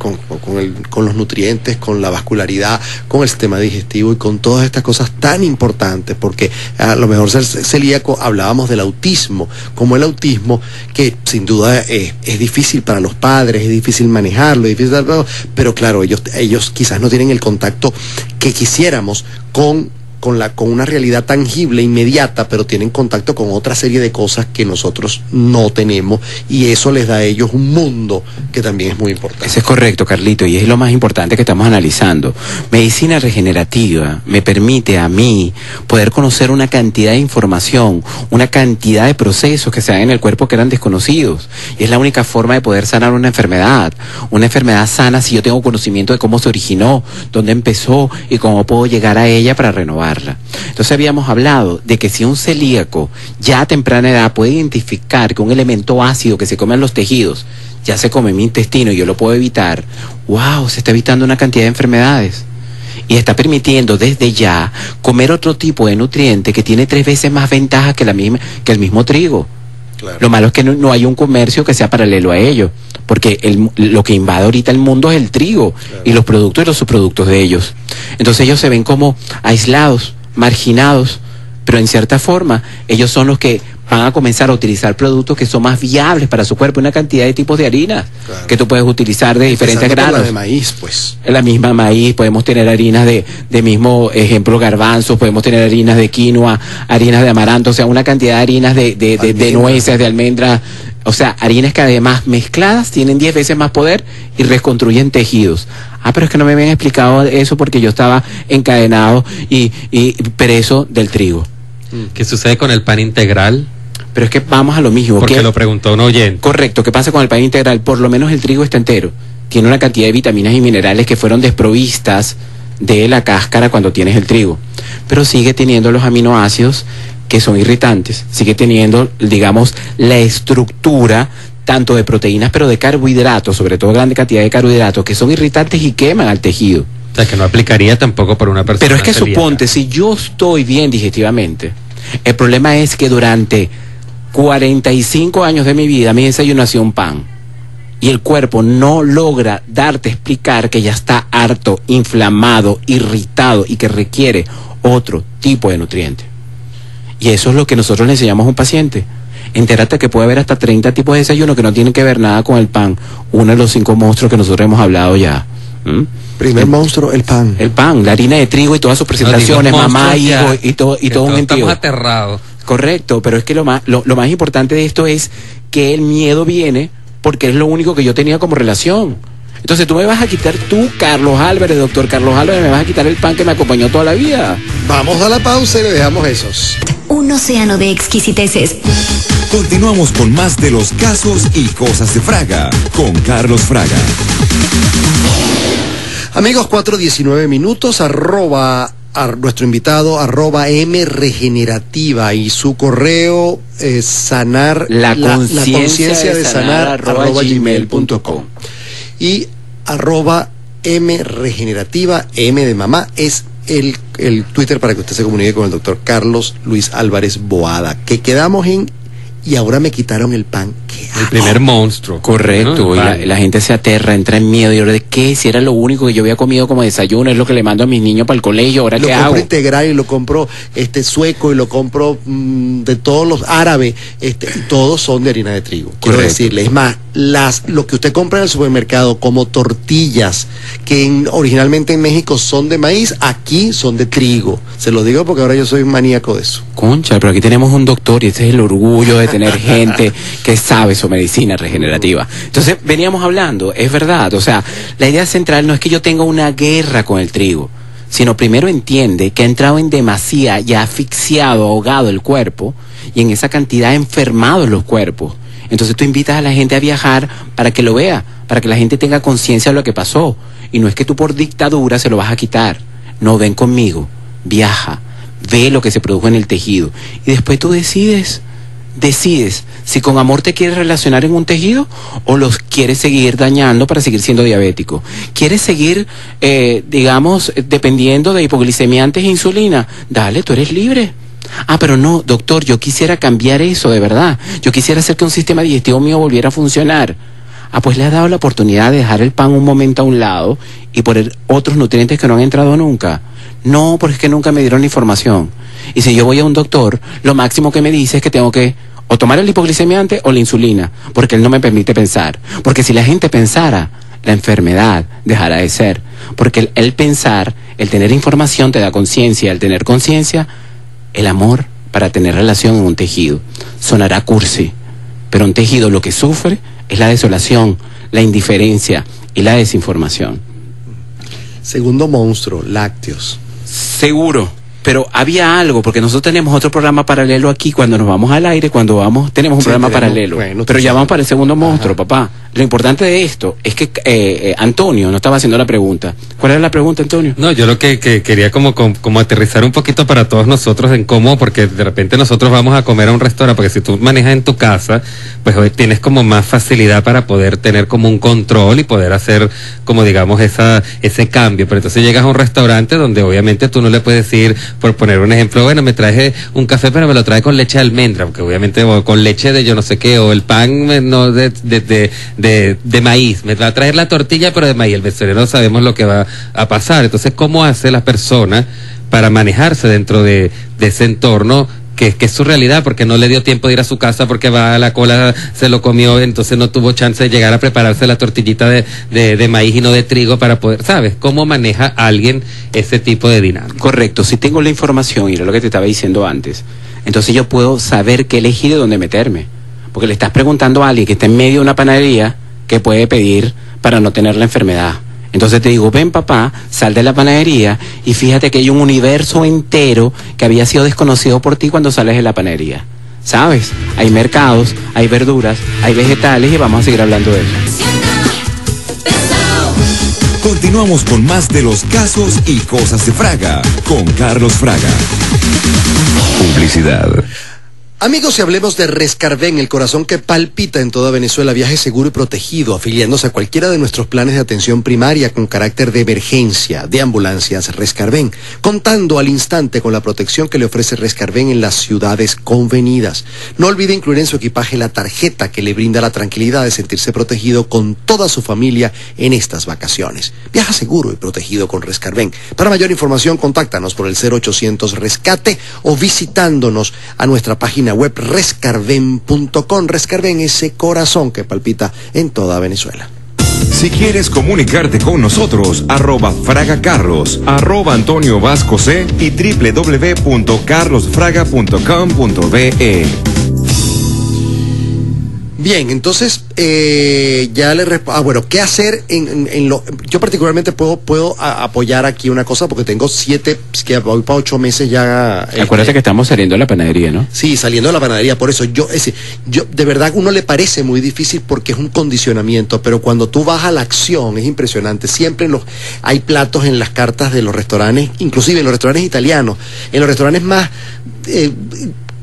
A: los nutrientes, con la vascularidad, con el sistema digestivo y con todas estas cosas tan importantes, porque a lo mejor ser celíaco, hablábamos del autismo, como el autismo, que sin duda es difícil para los padres, es difícil manejarlo, pero claro, ellos quizás no tienen el contacto que quisiéramos con una realidad tangible, inmediata, pero tienen contacto con otra serie de cosas que nosotros no tenemos, y eso les da a ellos un mundo que también es muy importante.
D: Eso es correcto, Carlito, y es lo más importante que estamos analizando. Medicina regenerativa me permite a mí poder conocer una cantidad de información, una cantidad de procesos que se dan en el cuerpo que eran desconocidos, y es la única forma de poder sanar una enfermedad sana si yo tengo conocimiento de cómo se originó, dónde empezó y cómo puedo llegar a ella para renovar. Entonces habíamos hablado de que si un celíaco ya a temprana edad puede identificar que un elemento ácido que se come en los tejidos ya se come en mi intestino y yo lo puedo evitar, wow, se está evitando una cantidad de enfermedades y está permitiendo desde ya comer otro tipo de nutriente que tiene 3 veces más ventajas que el mismo trigo. Claro. Lo malo es que no hay un comercio que sea paralelo a ello, porque lo que invade ahorita el mundo es el trigo, claro, y los productos y los subproductos de ellos. Entonces ellos se ven como aislados, marginados, pero en cierta forma ellos son los que van a comenzar a utilizar productos que son más viables para su cuerpo, una cantidad de tipos de harinas, claro, que tú puedes utilizar de diferentes granos.
A: La de maíz, pues.
D: La misma maíz, podemos tener harinas de mismo ejemplo garbanzos, podemos tener harinas de quinoa, harinas de amaranto, o sea, una cantidad de harinas de nueces, de almendras, o sea, harinas que además mezcladas tienen 10 veces más poder y reconstruyen tejidos. Pero es que no me habían explicado eso porque yo estaba encadenado y preso del trigo.
B: ¿Qué sucede con el pan integral?
D: Pero es que vamos a lo mismo.
B: Porque lo preguntó un oyente.
D: Correcto, ¿qué pasa con el pan integral? Por lo menos el trigo está entero. Tiene una cantidad de vitaminas y minerales que fueron desprovistas de la cáscara cuando tienes el trigo. Pero sigue teniendo los aminoácidos que son irritantes. Sigue teniendo, digamos, la estructura tanto de proteínas, pero de carbohidratos, sobre todo grande cantidad de carbohidratos, que son irritantes y queman al tejido.
B: O sea, que no aplicaría tampoco para una persona.
D: Pero es que
B: celíaca.
D: suponte, si yo estoy bien digestivamente, el problema es que durante 45 años de mi vida mi desayuno hacía un pan y el cuerpo no logra explicar que ya está harto, inflamado, irritado y que requiere otro tipo de nutriente. Y eso es lo que nosotros le enseñamos a un paciente. Entérate que puede haber hasta 30 tipos de desayuno que no tienen que ver nada con el pan. Uno de los 5 monstruos que nosotros hemos hablado ya.
A: Primer monstruo, el pan.
D: El pan, la harina de trigo y todas sus presentaciones, mamá, hijo y todo un gentío.
B: Estamos aterrados.
D: Correcto, pero es que lo más importante de esto es que el miedo viene porque es lo único que yo tenía como relación. Entonces tú me vas a quitar, Carlos Álvarez, doctor Carlos Álvarez, me vas a quitar el pan que me acompañó toda la vida.
A: Vamos a la pausa y le dejamos esos.
E: Un océano de exquisiteces.
C: Continuamos con más de los casos y cosas de Fraga, con Carlos Fraga.
A: Amigos, 4:19 minutos, nuestro invitado, @mregenerativa, y su correo sanar
D: la conciencia de sanar
A: @gmail.com. Y @mregenerativa, M de mamá, es el Twitter para que usted se comunique con el doctor Carlos Luis Álvarez Boada, que quedamos en y ahora me quitaron el pan. ¿Qué hago?
B: El primer monstruo.
D: Correcto, ¿no? Y la gente se aterra, entra en miedo. Y ahora, ¿de qué? Si era lo único que yo había comido como desayuno, es lo que le mando a mis niños para el colegio, ¿ahora qué hago? Lo compro
A: integral y lo compro sueco y lo compro de todos los árabes, y todos son de harina de trigo. Quiero decirle, es más, lo que usted compra en el supermercado como tortillas, que originalmente en México son de maíz, aquí son de trigo. Se lo digo porque ahora yo soy maníaco de eso.
D: Concha, pero aquí tenemos un doctor y ese es el orgullo de tener gente que sabe sobre medicina regenerativa. Entonces, veníamos hablando, es verdad, o sea, la idea central no es que yo tenga una guerra con el trigo, sino primero entiende que ha entrado en demasía y ha asfixiado, ahogado el cuerpo, y en esa cantidad ha enfermado los cuerpos. Entonces tú invitas a la gente a viajar para que lo vea, para que la gente tenga conciencia de lo que pasó, y no es que tú por dictadura se lo vas a quitar. No, ven conmigo, viaja, ve lo que se produjo en el tejido, y después tú decides si con amor te quieres relacionar en un tejido o los quieres seguir dañando para seguir siendo diabético. ¿Quieres seguir, dependiendo de hipoglicemia antes de insulina? Dale, tú eres libre. Pero no, doctor, yo quisiera cambiar eso de verdad. Yo quisiera hacer que un sistema digestivo mío volviera a funcionar. pues le has dado la oportunidad de dejar el pan un momento a un lado y poner otros nutrientes que no han entrado nunca. No, porque es que nunca me dieron la información. Y si yo voy a un doctor, lo máximo que me dice es que tengo que o tomar el hipoglicemiante o la insulina, porque él no me permite pensar. Porque si la gente pensara, la enfermedad dejará de ser. Porque el pensar, el tener información te da conciencia, el tener conciencia, el amor para tener relación en un tejido. Sonará cursi, pero un tejido lo que sufre es la desolación, la indiferencia y la desinformación.
A: Segundo monstruo, lácteos.
D: Seguro, pero había algo, porque nosotros tenemos otro programa paralelo aquí cuando nos vamos al aire, tenemos un programa paralelo, bueno, pero ya vamos para el segundo monstruo, papá. Lo importante de esto es que Antonio no estaba haciendo la pregunta. ¿Cuál era la pregunta, Antonio?
B: No, yo lo que quería como aterrizar un poquito para todos nosotros en cómo, porque de repente nosotros vamos a comer a un restaurante, porque si tú manejas en tu casa, pues hoy tienes como más facilidad para poder tener como un control y poder hacer como digamos ese cambio. Pero entonces llegas a un restaurante donde obviamente tú no le puedes decir, por poner un ejemplo, bueno, me traje un café pero me lo trae con leche de almendra, porque obviamente o con leche de yo no sé qué, o el pan no de maíz, me va a traer la tortilla pero de maíz. El venezolano no sabemos lo que va a pasar. Entonces, ¿cómo hace la persona para manejarse dentro de ese entorno que es su realidad? Porque no le dio tiempo de ir a su casa porque va a la cola, se lo comió, entonces no tuvo chance de llegar a prepararse la tortillita de maíz y no de trigo para poder, ¿sabes? ¿Cómo maneja alguien ese tipo de dinámica?
D: Correcto, si tengo la información, y era lo que te estaba diciendo antes, entonces yo puedo saber qué elegir y dónde meterme. Porque le estás preguntando a alguien que está en medio de una panadería qué puede pedir para no tener la enfermedad. Entonces te digo, ven papá, sal de la panadería y fíjate que hay un universo entero que había sido desconocido por ti cuando sales de la panadería. ¿Sabes? Hay mercados, hay verduras, hay vegetales y vamos a seguir hablando de eso.
C: Continuamos con más de los casos y cosas de Fraga con Carlos Fraga. Publicidad.
A: Amigos, y hablemos de Rescarben, el corazón que palpita en toda Venezuela. Viaje seguro y protegido, afiliándose a cualquiera de nuestros planes de atención primaria con carácter de emergencia, de ambulancias Rescarben, contando al instante con la protección que le ofrece Rescarben en las ciudades convenidas. No olvide incluir en su equipaje la tarjeta que le brinda la tranquilidad de sentirse protegido con toda su familia en estas vacaciones. Viaja seguro y protegido con Rescarben. Para mayor información, contáctanos por el 0800 Rescate o visitándonos a nuestra página web rescarben.com. Rescarben, ese corazón que palpita en toda Venezuela.
C: Si quieres comunicarte con nosotros, @FragaCarlos, @Antonio Vasco C y www.carlosfraga.com.be.
A: Bien, entonces ya le bueno, ¿qué hacer en lo? Yo particularmente puedo apoyar aquí una cosa porque tengo 7, que voy para 8 meses ya.
D: Acuérdate que estamos saliendo de la panadería, ¿no?
A: Sí, saliendo de la panadería, por eso yo de verdad uno le parece muy difícil porque es un condicionamiento, pero cuando tú vas a la acción es impresionante. Siempre hay platos en las cartas de los restaurantes, inclusive en los restaurantes italianos, en los restaurantes más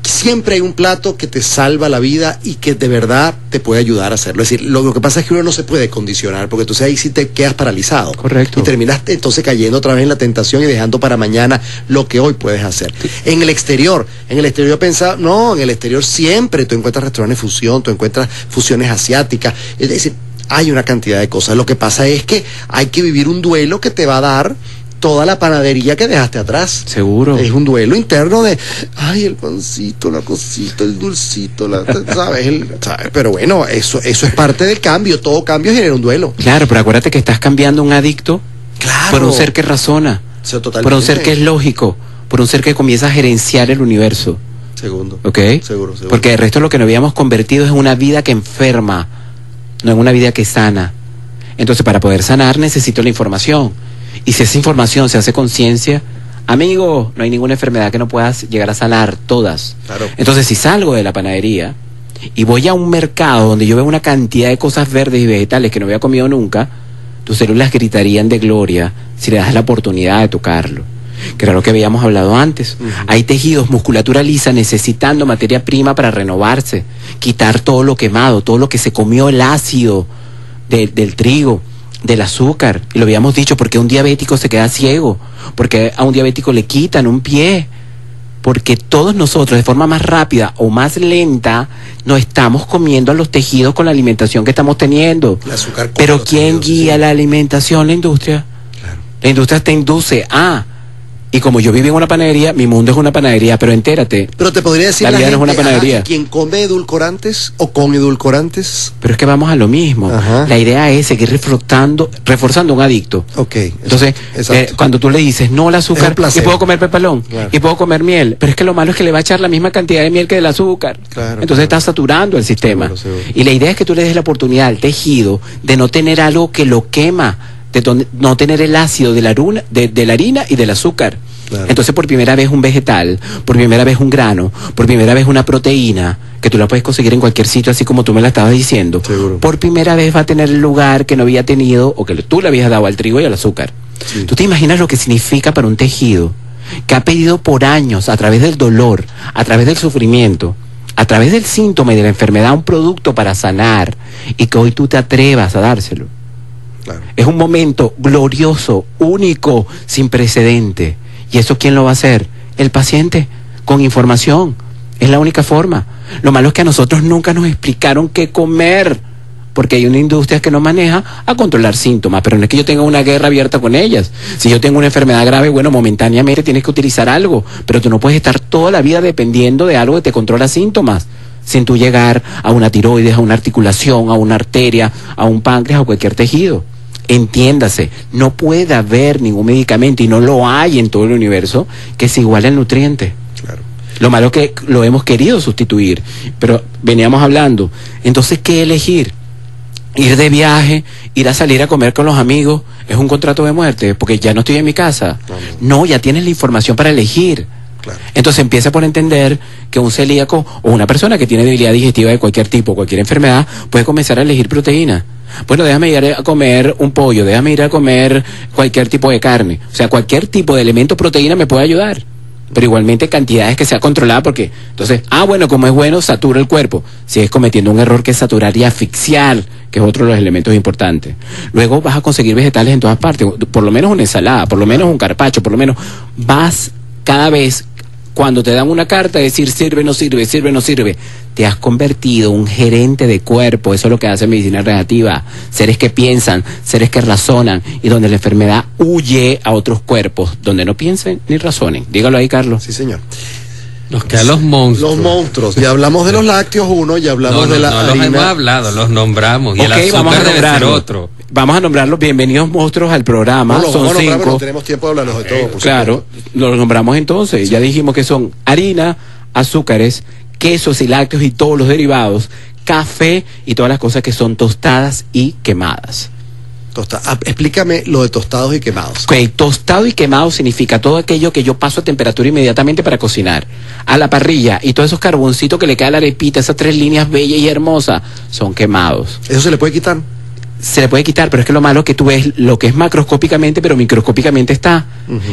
A: siempre hay un plato que te salva la vida y que de verdad te puede ayudar a hacerlo. Es decir, lo que pasa es que uno no se puede condicionar, porque entonces ahí sí te quedas paralizado.
D: Correcto.
A: Y terminas entonces cayendo otra vez en la tentación y dejando para mañana lo que hoy puedes hacer. Sí. En el exterior pensaba, no, en el exterior siempre tú encuentras restaurantes fusión, tú encuentras fusiones asiáticas, es decir, hay una cantidad de cosas. Lo que pasa es que hay que vivir un duelo que te va a dar toda la panadería que dejaste atrás.
D: Seguro.
A: Es un duelo interno de, ay, el pancito, la cosita, el dulcito, ¿sabes? Pero bueno, eso es parte del cambio. Todo cambio genera un duelo.
D: Claro, pero acuérdate que estás cambiando un adicto por un ser que razona, por un ser que es lógico, por un ser que comienza a gerenciar el universo.
A: Segundo.
D: ¿Ok?
A: Seguro.
D: Porque el resto de lo que nos habíamos convertido es una vida que enferma, no en una vida que sana. Entonces, para poder sanar necesito la información. Y si esa información se hace conciencia, amigo, no hay ninguna enfermedad que no puedas llegar a sanar, todas.
A: Claro.
D: Entonces, si salgo de la panadería y voy a un mercado donde yo veo una cantidad de cosas verdes y vegetales que no había comido nunca, tus células gritarían de gloria si le das la oportunidad de tocarlo. Que era lo que habíamos hablado antes. Hay tejidos, musculatura lisa necesitando materia prima para renovarse, quitar todo lo quemado, todo lo que se comió, el ácido del trigo, del azúcar. Y lo habíamos dicho, porque un diabético se queda ciego, porque a un diabético le quitan un pie, porque todos nosotros de forma más rápida o más lenta nos estamos comiendo a los tejidos con la alimentación que estamos teniendo.
A: El azúcar.
D: Pero ¿quién guía la alimentación? La industria.
A: Claro.
D: La industria te induce a... Y como yo vivo en una panadería, mi mundo es una panadería, pero entérate.
A: Pero te podría decir
D: la vida
A: gente,
D: no es una panadería.
A: ¿Quién come edulcorantes o con edulcorantes?
D: Pero es que vamos a lo mismo.
A: Ajá.
D: La idea es seguir reforzando un adicto.
A: Ok.
D: Entonces, cuando tú le dices no al azúcar, y puedo comer pepalón,
A: claro,
D: y puedo comer miel, pero es que lo malo es que le va a echar la misma cantidad de miel que del azúcar.
A: Claro,
D: entonces está saturando el sistema.
A: Seguro.
D: Y la idea es que tú le des la oportunidad al tejido de no tener algo que lo quema, de no tener el ácido de la harina y del azúcar.
A: Claro.
D: Entonces por primera vez un vegetal, por primera vez un grano, por primera vez una proteína, que tú la puedes conseguir en cualquier sitio así como tú me la estabas diciendo.
A: Seguro.
D: Por primera vez va a tener el lugar que no había tenido o que tú le habías dado al trigo y al azúcar.
A: Sí.
D: ¿Tú te imaginas lo que significa para un tejido que ha pedido por años, a través del dolor, a través del sufrimiento, a través del síntoma y de la enfermedad, un producto para sanar, y que hoy tú te atrevas a dárselo?
A: Claro.
D: Es un momento glorioso, único, sin precedente. ¿Y eso quién lo va a hacer? El paciente, con información. Es la única forma. Lo malo es que a nosotros nunca nos explicaron qué comer, porque hay una industria que nos maneja a controlar síntomas, pero no es que yo tenga una guerra abierta con ellas. Si yo tengo una enfermedad grave, bueno, momentáneamente tienes que utilizar algo, pero tú no puedes estar toda la vida dependiendo de algo que te controla síntomas, sin tú llegar a una tiroides, a una articulación, a una arteria, a un páncreas o cualquier tejido. Entiéndase, no puede haber ningún medicamento, y no lo hay en todo el universo, que se iguale al nutriente.
A: Claro.
D: Lo malo es que lo hemos querido sustituir, pero veníamos hablando. Entonces, ¿qué elegir? Ir de viaje, ir a salir a comer con los amigos, es un contrato de muerte, porque ya no estoy en mi casa. No, ya tienes la información para elegir.
A: Claro.
D: Entonces empieza por entender que un celíaco o una persona que tiene debilidad digestiva de cualquier tipo, cualquier enfermedad, puede comenzar a elegir proteína. Bueno, déjame ir a comer un pollo, déjame ir a comer cualquier tipo de carne. O sea, cualquier tipo de elemento proteína me puede ayudar. Pero igualmente cantidades que sea controlada, porque entonces, bueno, como es bueno, satura el cuerpo. Sigues cometiendo un error que es saturar y asfixiar, que es otro de los elementos importantes. Luego vas a conseguir vegetales en todas partes, por lo menos una ensalada, por lo menos un carpaccio, por lo menos vas cada vez, cuando te dan una carta, decir sirve, no sirve, sirve, no sirve. Te has convertido un gerente de cuerpo. Eso es lo que hace medicina regenerativa. Seres que piensan, seres que razonan, y donde la enfermedad huye a otros cuerpos, donde no piensen ni razonen. Dígalo ahí, Carlos.
A: Sí, señor.
B: Nos quedan los monstruos.
A: Los monstruos. Ya hablamos de los lácteos uno, ya hablamos de la harina.
B: Los hemos hablado, los nombramos. Y el azúcar debe ser otro.
D: Vamos a nombrarlos. Bienvenidos monstruos al programa.
A: No,
D: son 5.
A: No tenemos tiempo de hablarlos de todo.
D: Claro, los nombramos entonces. Sí. Ya dijimos que son harina, azúcares, quesos y lácteos y todos los derivados, café y todas las cosas que son tostadas y quemadas.
A: Explícame lo de tostados y quemados.
D: Okay, tostado y quemado significa todo aquello que yo paso a temperatura inmediatamente para cocinar, a la parrilla, y todos esos carboncitos que le queda a la arepita, esas 3 líneas bellas y hermosas, son quemados.
A: ¿Eso se le puede quitar?
D: Se le puede quitar, pero es que lo malo es que tú ves lo que es macroscópicamente, pero microscópicamente está.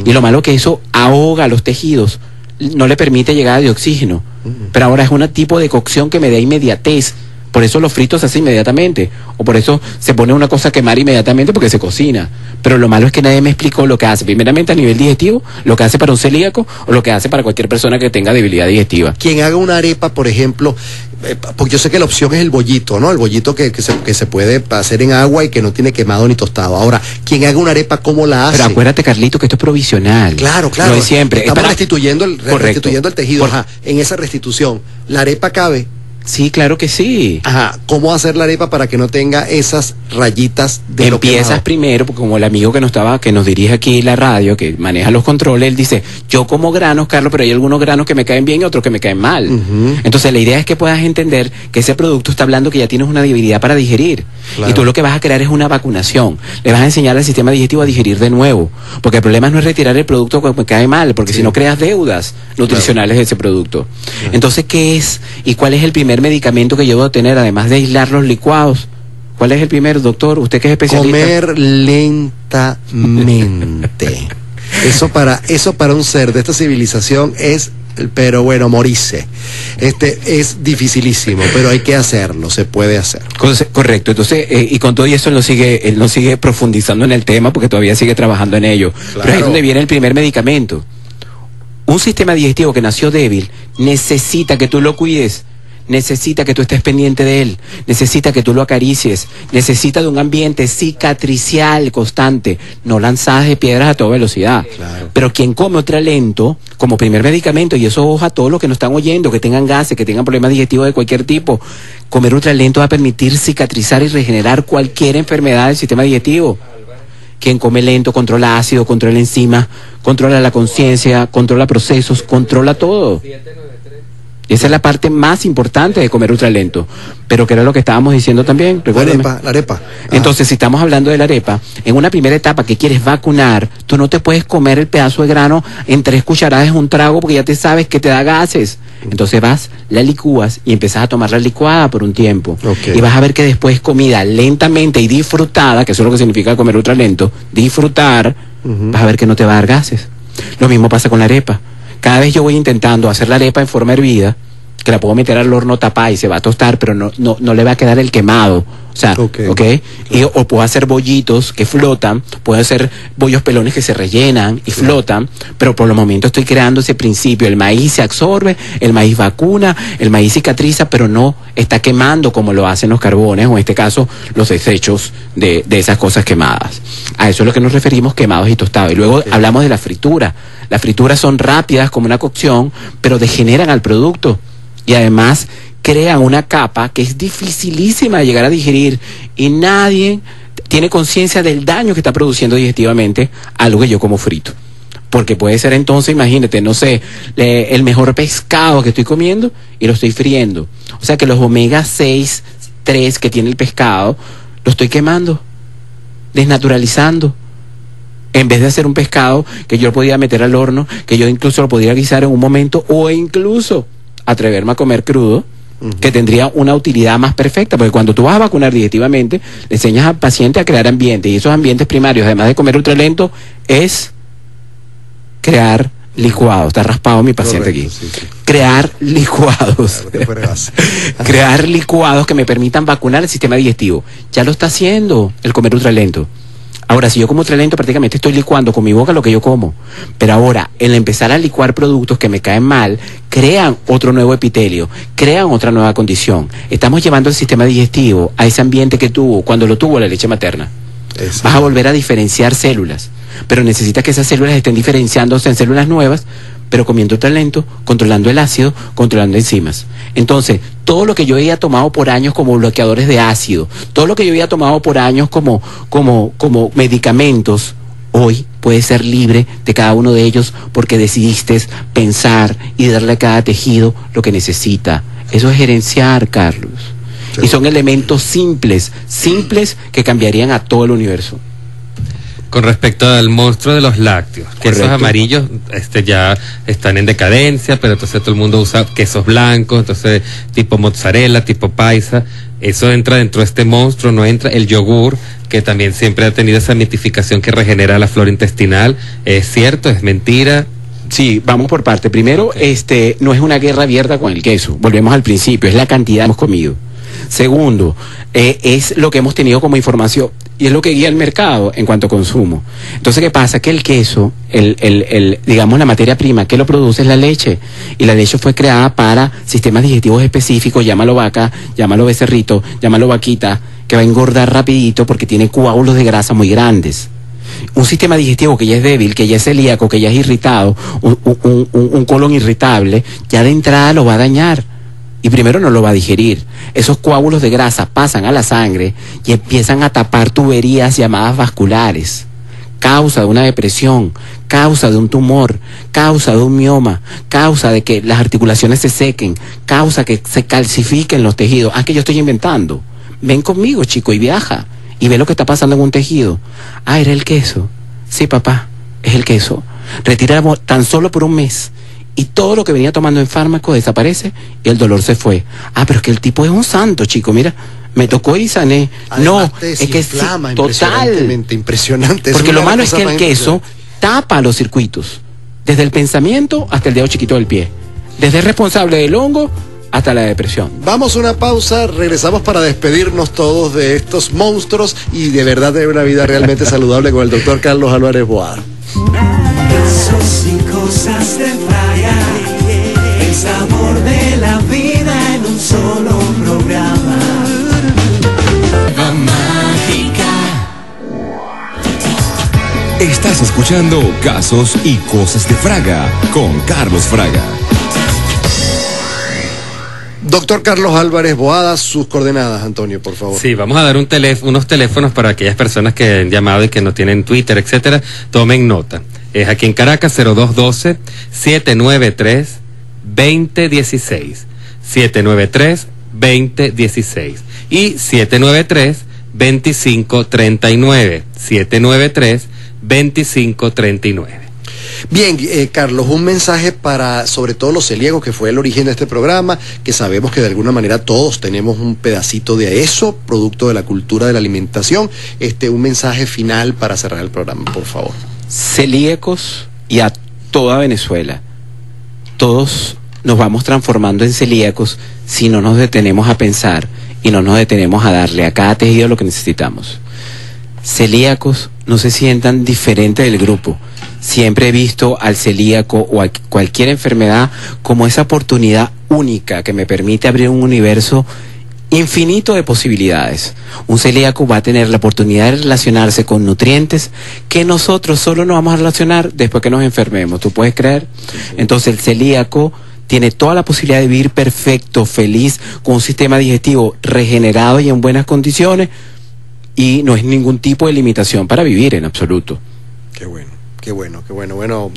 D: Y lo malo es que eso ahoga los tejidos, no le permite llegada de oxígeno. Pero ahora es un tipo de cocción que me da inmediatez. Por eso los fritos se hacen inmediatamente, o por eso se pone una cosa a quemar inmediatamente, porque se cocina. Pero lo malo es que nadie me explicó lo que hace, primeramente a nivel digestivo, lo que hace para un celíaco, o lo que hace para cualquier persona que tenga debilidad digestiva.
A: Quien haga una arepa, por ejemplo, porque yo sé que la opción es el bollito, ¿no? El bollito que se puede hacer en agua y que no tiene quemado ni tostado. Ahora, quien haga una arepa, ¿cómo la hace?
D: Pero acuérdate, Carlito, que esto es provisional.
A: Claro.
D: Lo de siempre.
A: Estamos restituyendo el tejido. Ajá, en esa restitución, ¿la arepa cabe?
D: Sí, claro que sí.
A: Ajá, ¿cómo hacer la arepa para que no tenga esas rayitas de lo quemado?
D: Empiezas primero, porque como el amigo que nos dirige aquí la radio, que maneja los controles, él dice, yo como granos, Carlos, pero hay algunos granos que me caen bien y otros que me caen mal. Entonces la idea es que puedas entender que ese producto está hablando que ya tienes una debilidad para digerir. Claro. Y tú lo que vas a crear es una vacunación. Le vas a enseñar al sistema digestivo a digerir de nuevo. Porque el problema no es retirar el producto que me cae mal, porque si no creas deudas nutricionales de ese producto. Entonces, ¿qué es y cuál es el primer medicamento que yo debo tener, además de aislar los licuados? ¿Cuál es el primero, doctor? Usted que es especialista.
A: Comer lentamente. Eso para un ser de esta civilización es, pero bueno, morirse. Es dificilísimo, pero hay que hacerlo, se puede hacer.
D: Correcto. Entonces, y con todo eso él no sigue profundizando en el tema, porque todavía sigue trabajando en ello. Claro. Pero ahí es donde viene el primer medicamento. Un sistema digestivo que nació débil necesita que tú lo cuides, necesita que tú estés pendiente de él, necesita que tú lo acaricies, necesita de un ambiente cicatricial constante, no lanzadas de piedras a toda velocidad.
A: Claro.
D: Pero quien come Ultralento como primer medicamento, y eso ojo a todos los que nos están oyendo, que tengan gases, que tengan problemas digestivos de cualquier tipo, comer Ultralento va a permitir cicatrizar y regenerar cualquier enfermedad del sistema digestivo. Quien come lento controla ácido, controla enzimas, controla la conciencia, controla procesos, controla todo. Esa es la parte más importante de comer Ultralento. Pero que era lo que estábamos diciendo también.
A: La arepa.
D: Entonces, si estamos hablando de la arepa, en una primera etapa que quieres vacunar, tú no te puedes comer el pedazo de grano en 3 cucharadas en un trago porque ya te sabes que te da gases. Entonces vas, la licúas y empiezas a tomar la licuada por un tiempo.
A: Okay.
D: Y vas a ver que después comida lentamente y disfrutada, que eso es lo que significa comer Ultralento, disfrutar, vas a ver que no te va a dar gases. Lo mismo pasa con la arepa. Cada vez yo voy intentando hacer la arepa en forma hervida, que la puedo meter al horno tapada y se va a tostar, pero no le va a quedar el quemado. O sea, ¿ok? O puedo hacer bollitos que flotan, puedo hacer bollos pelones que se rellenan y flotan, pero por el momento estoy creando ese principio. El maíz se absorbe, el maíz vacuna, el maíz cicatriza, pero no está quemando como lo hacen los carbones, o en este caso, los desechos de esas cosas quemadas. A eso es lo que nos referimos, quemados y tostados. Y luego hablamos de la fritura. Las frituras son rápidas como una cocción, pero degeneran al producto. Y además crean una capa que es dificilísima de llegar a digerir. Y nadie tiene conciencia del daño que está produciendo digestivamente algo que yo como frito. Porque puede ser entonces, imagínate, no sé, el mejor pescado que estoy comiendo y lo estoy friendo. O sea que los omega 6, 3 que tiene el pescado, lo estoy quemando, desnaturalizando. En vez de hacer un pescado que yo podía meter al horno, que yo incluso lo podría guisar en un momento, o incluso atreverme a comer crudo, que tendría una utilidad más perfecta, porque cuando tú vas a vacunar digestivamente, le enseñas al paciente a crear ambientes, y esos ambientes primarios, además de comer Ultralento, es crear licuados. Está raspado mi paciente. Correcto, aquí. Sí. Crear licuados. Claro, crear licuados que me permitan vacunar el sistema digestivo. Ya lo está haciendo el comer Ultralento. Ahora, si yo como Ultralento, prácticamente estoy licuando con mi boca lo que yo como. Pero ahora, el empezar a licuar productos que me caen mal, crean otro nuevo epitelio, crean otra nueva condición. Estamos llevando el sistema digestivo a ese ambiente que tuvo cuando lo tuvo la leche materna. Exacto. Vas a volver a diferenciar células, pero necesitas que esas células estén diferenciándose en células nuevas, pero comiendo Ultralento, controlando el ácido, controlando enzimas. Entonces, todo lo que yo había tomado por años como bloqueadores de ácido, todo lo que yo había tomado por años como medicamentos, hoy puede ser libre de cada uno de ellos porque decidiste pensar y darle a cada tejido lo que necesita. Eso es gerenciar, Carlos. Sí. Y son elementos simples que cambiarían a todo el universo.
B: Con respecto al monstruo de los lácteos, quesos amarillos ya están en decadencia, pero entonces todo el mundo usa quesos blancos, entonces tipo mozzarella, tipo paisa, eso entra dentro de este monstruo, no entra el yogur, que también siempre ha tenido esa mitificación que regenera la flora intestinal. ¿Es cierto? ¿Es mentira?
D: Sí, vamos por parte. Primero, no es una guerra abierta con el queso, volvemos al principio, es la cantidad que hemos comido. Segundo, es lo que hemos tenido como información y es lo que guía el mercado en cuanto a consumo. Entonces, ¿qué pasa? Que el queso, digamos la materia prima que lo produce es la leche, y la leche fue creada para sistemas digestivos específicos, llámalo vaca, llámalo becerrito, llámalo vaquita, que va a engordar rapidito porque tiene coágulos de grasa muy grandes. Un sistema digestivo que ya es débil, que ya es celíaco, que ya es irritado, un colon irritable, ya de entrada lo va a dañar. Y primero no lo va a digerir. Esos coágulos de grasa pasan a la sangre y empiezan a tapar tuberías llamadas vasculares. Causa de una depresión, causa de un tumor, causa de un mioma, causa de que las articulaciones se sequen, causa que se calcifiquen los tejidos. Ah, que yo estoy inventando. Ven conmigo, chico, y viaja. Y ve lo que está pasando en un tejido. Ah, era el queso. Sí, papá, es el queso. Retiramos tan solo por un mes. Y todo lo que venía tomando en fármaco desaparece y el dolor se fue. Ah, pero es que el tipo es un santo, chico. Mira, me tocó y sané.
A: Además,
D: no, es que sí,
A: total. Impresionante.
D: Porque lo malo es que el queso tapa los circuitos. Desde el pensamiento hasta el dedo chiquito del pie. Desde el responsable del hongo hasta la depresión.
A: Vamos a una pausa, regresamos para despedirnos todos de estos monstruos y de verdad de una vida realmente saludable con el doctor Carlos Álvarez Boada.
F: Casos y cosas de Fraga, el sabor de la vida en un solo programa. La mágica.
C: Estás escuchando Casos y Cosas de Fraga con Carlos Fraga.
A: Doctor Carlos Álvarez Boada, sus coordenadas, Antonio, por favor.
B: Sí, vamos a dar unos teléfonos para aquellas personas que han llamado y que no tienen Twitter, etcétera. Tomen nota. Es aquí en Caracas, 0212-793-2016. 793-2016. Y 793-2539. 793-2539.
A: Bien, Carlos, un mensaje para sobre todo los celíacos, que fue el origen de este programa, que sabemos que de alguna manera todos tenemos un pedacito de eso, producto de la cultura de la alimentación. Un mensaje final para cerrar el programa, por favor.
D: Celíacos y a toda Venezuela, todos nos vamos transformando en celíacos si no nos detenemos a pensar y no nos detenemos a darle a cada tejido lo que necesitamos. Celíacos, no se sientan diferentes del grupo. Siempre he visto al celíaco o a cualquier enfermedad como esa oportunidad única que me permite abrir un universo infinito de posibilidades. Un celíaco va a tener la oportunidad de relacionarse con nutrientes que nosotros solo nos vamos a relacionar después que nos enfermemos. ¿Tú puedes creer? Entonces el celíaco tiene toda la posibilidad de vivir perfecto, feliz, con un sistema digestivo regenerado y en buenas condiciones, y no es ningún tipo de limitación para vivir en absoluto.
A: Qué bueno. Qué bueno, qué bueno. Bueno,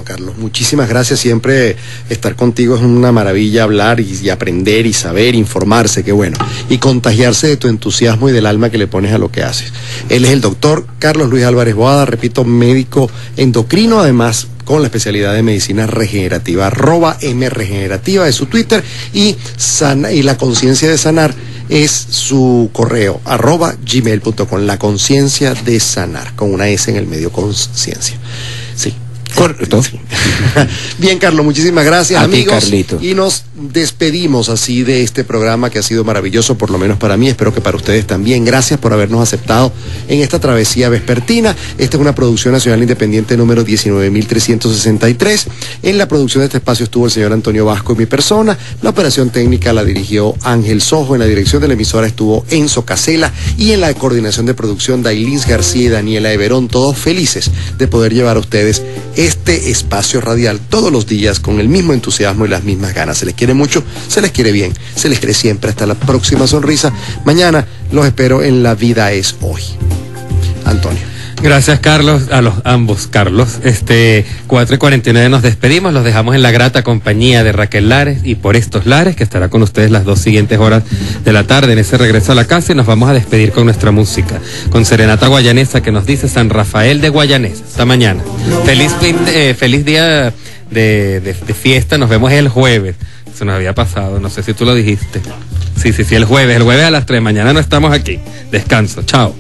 A: Carlos, muchísimas gracias. Siempre estar contigo es una maravilla, hablar y aprender y saber, informarse, qué bueno. Y contagiarse de tu entusiasmo y del alma que le pones a lo que haces. Él es el doctor Carlos Luis Álvarez Boada, repito, médico endocrino, además con la especialidad de medicina regenerativa, @mregenerativa es su Twitter, y la conciencia de sanar es su correo, @gmail.com, la conciencia de sanar, con una S en el medio, conciencia. Sí.
D: Correcto.
A: Sí. Bien, Carlos, muchísimas gracias,
D: a
A: amigos.
D: ti, Carlito.
A: Y nos despedimos así de este programa que ha sido maravilloso, por lo menos para mí, espero que para ustedes también. Gracias por habernos aceptado en esta travesía vespertina. Esta es una producción nacional independiente número 19.363. En la producción de este espacio estuvo el señor Antonio Vasco y mi persona. La operación técnica la dirigió Ángel Sojo. En la dirección de la emisora estuvo Enzo Casela. Y en la coordinación de producción, Dailins García y Daniela Everón. Todos felices de poder llevar a ustedes este espacio radial todos los días con el mismo entusiasmo y las mismas ganas. Se les quiere mucho, se les quiere bien, se les quiere siempre. Hasta la próxima sonrisa. Mañana los espero en La Vida es Hoy. Antonio.
B: Gracias, Carlos, a los ambos Carlos. 4:49 nos despedimos, los dejamos en la grata compañía de Raquel Lares y Por Estos Lares, que estará con ustedes las 2 siguientes horas de la tarde en ese regreso a la casa, y nos vamos a despedir con nuestra música, con Serenata Guayanesa, que nos dice San Rafael de Guayanesa. Hasta mañana. Feliz día de fiesta, nos vemos el jueves. Se nos había pasado, no sé si tú lo dijiste. Sí, el jueves a las 3, mañana no estamos aquí. Descanso, chao.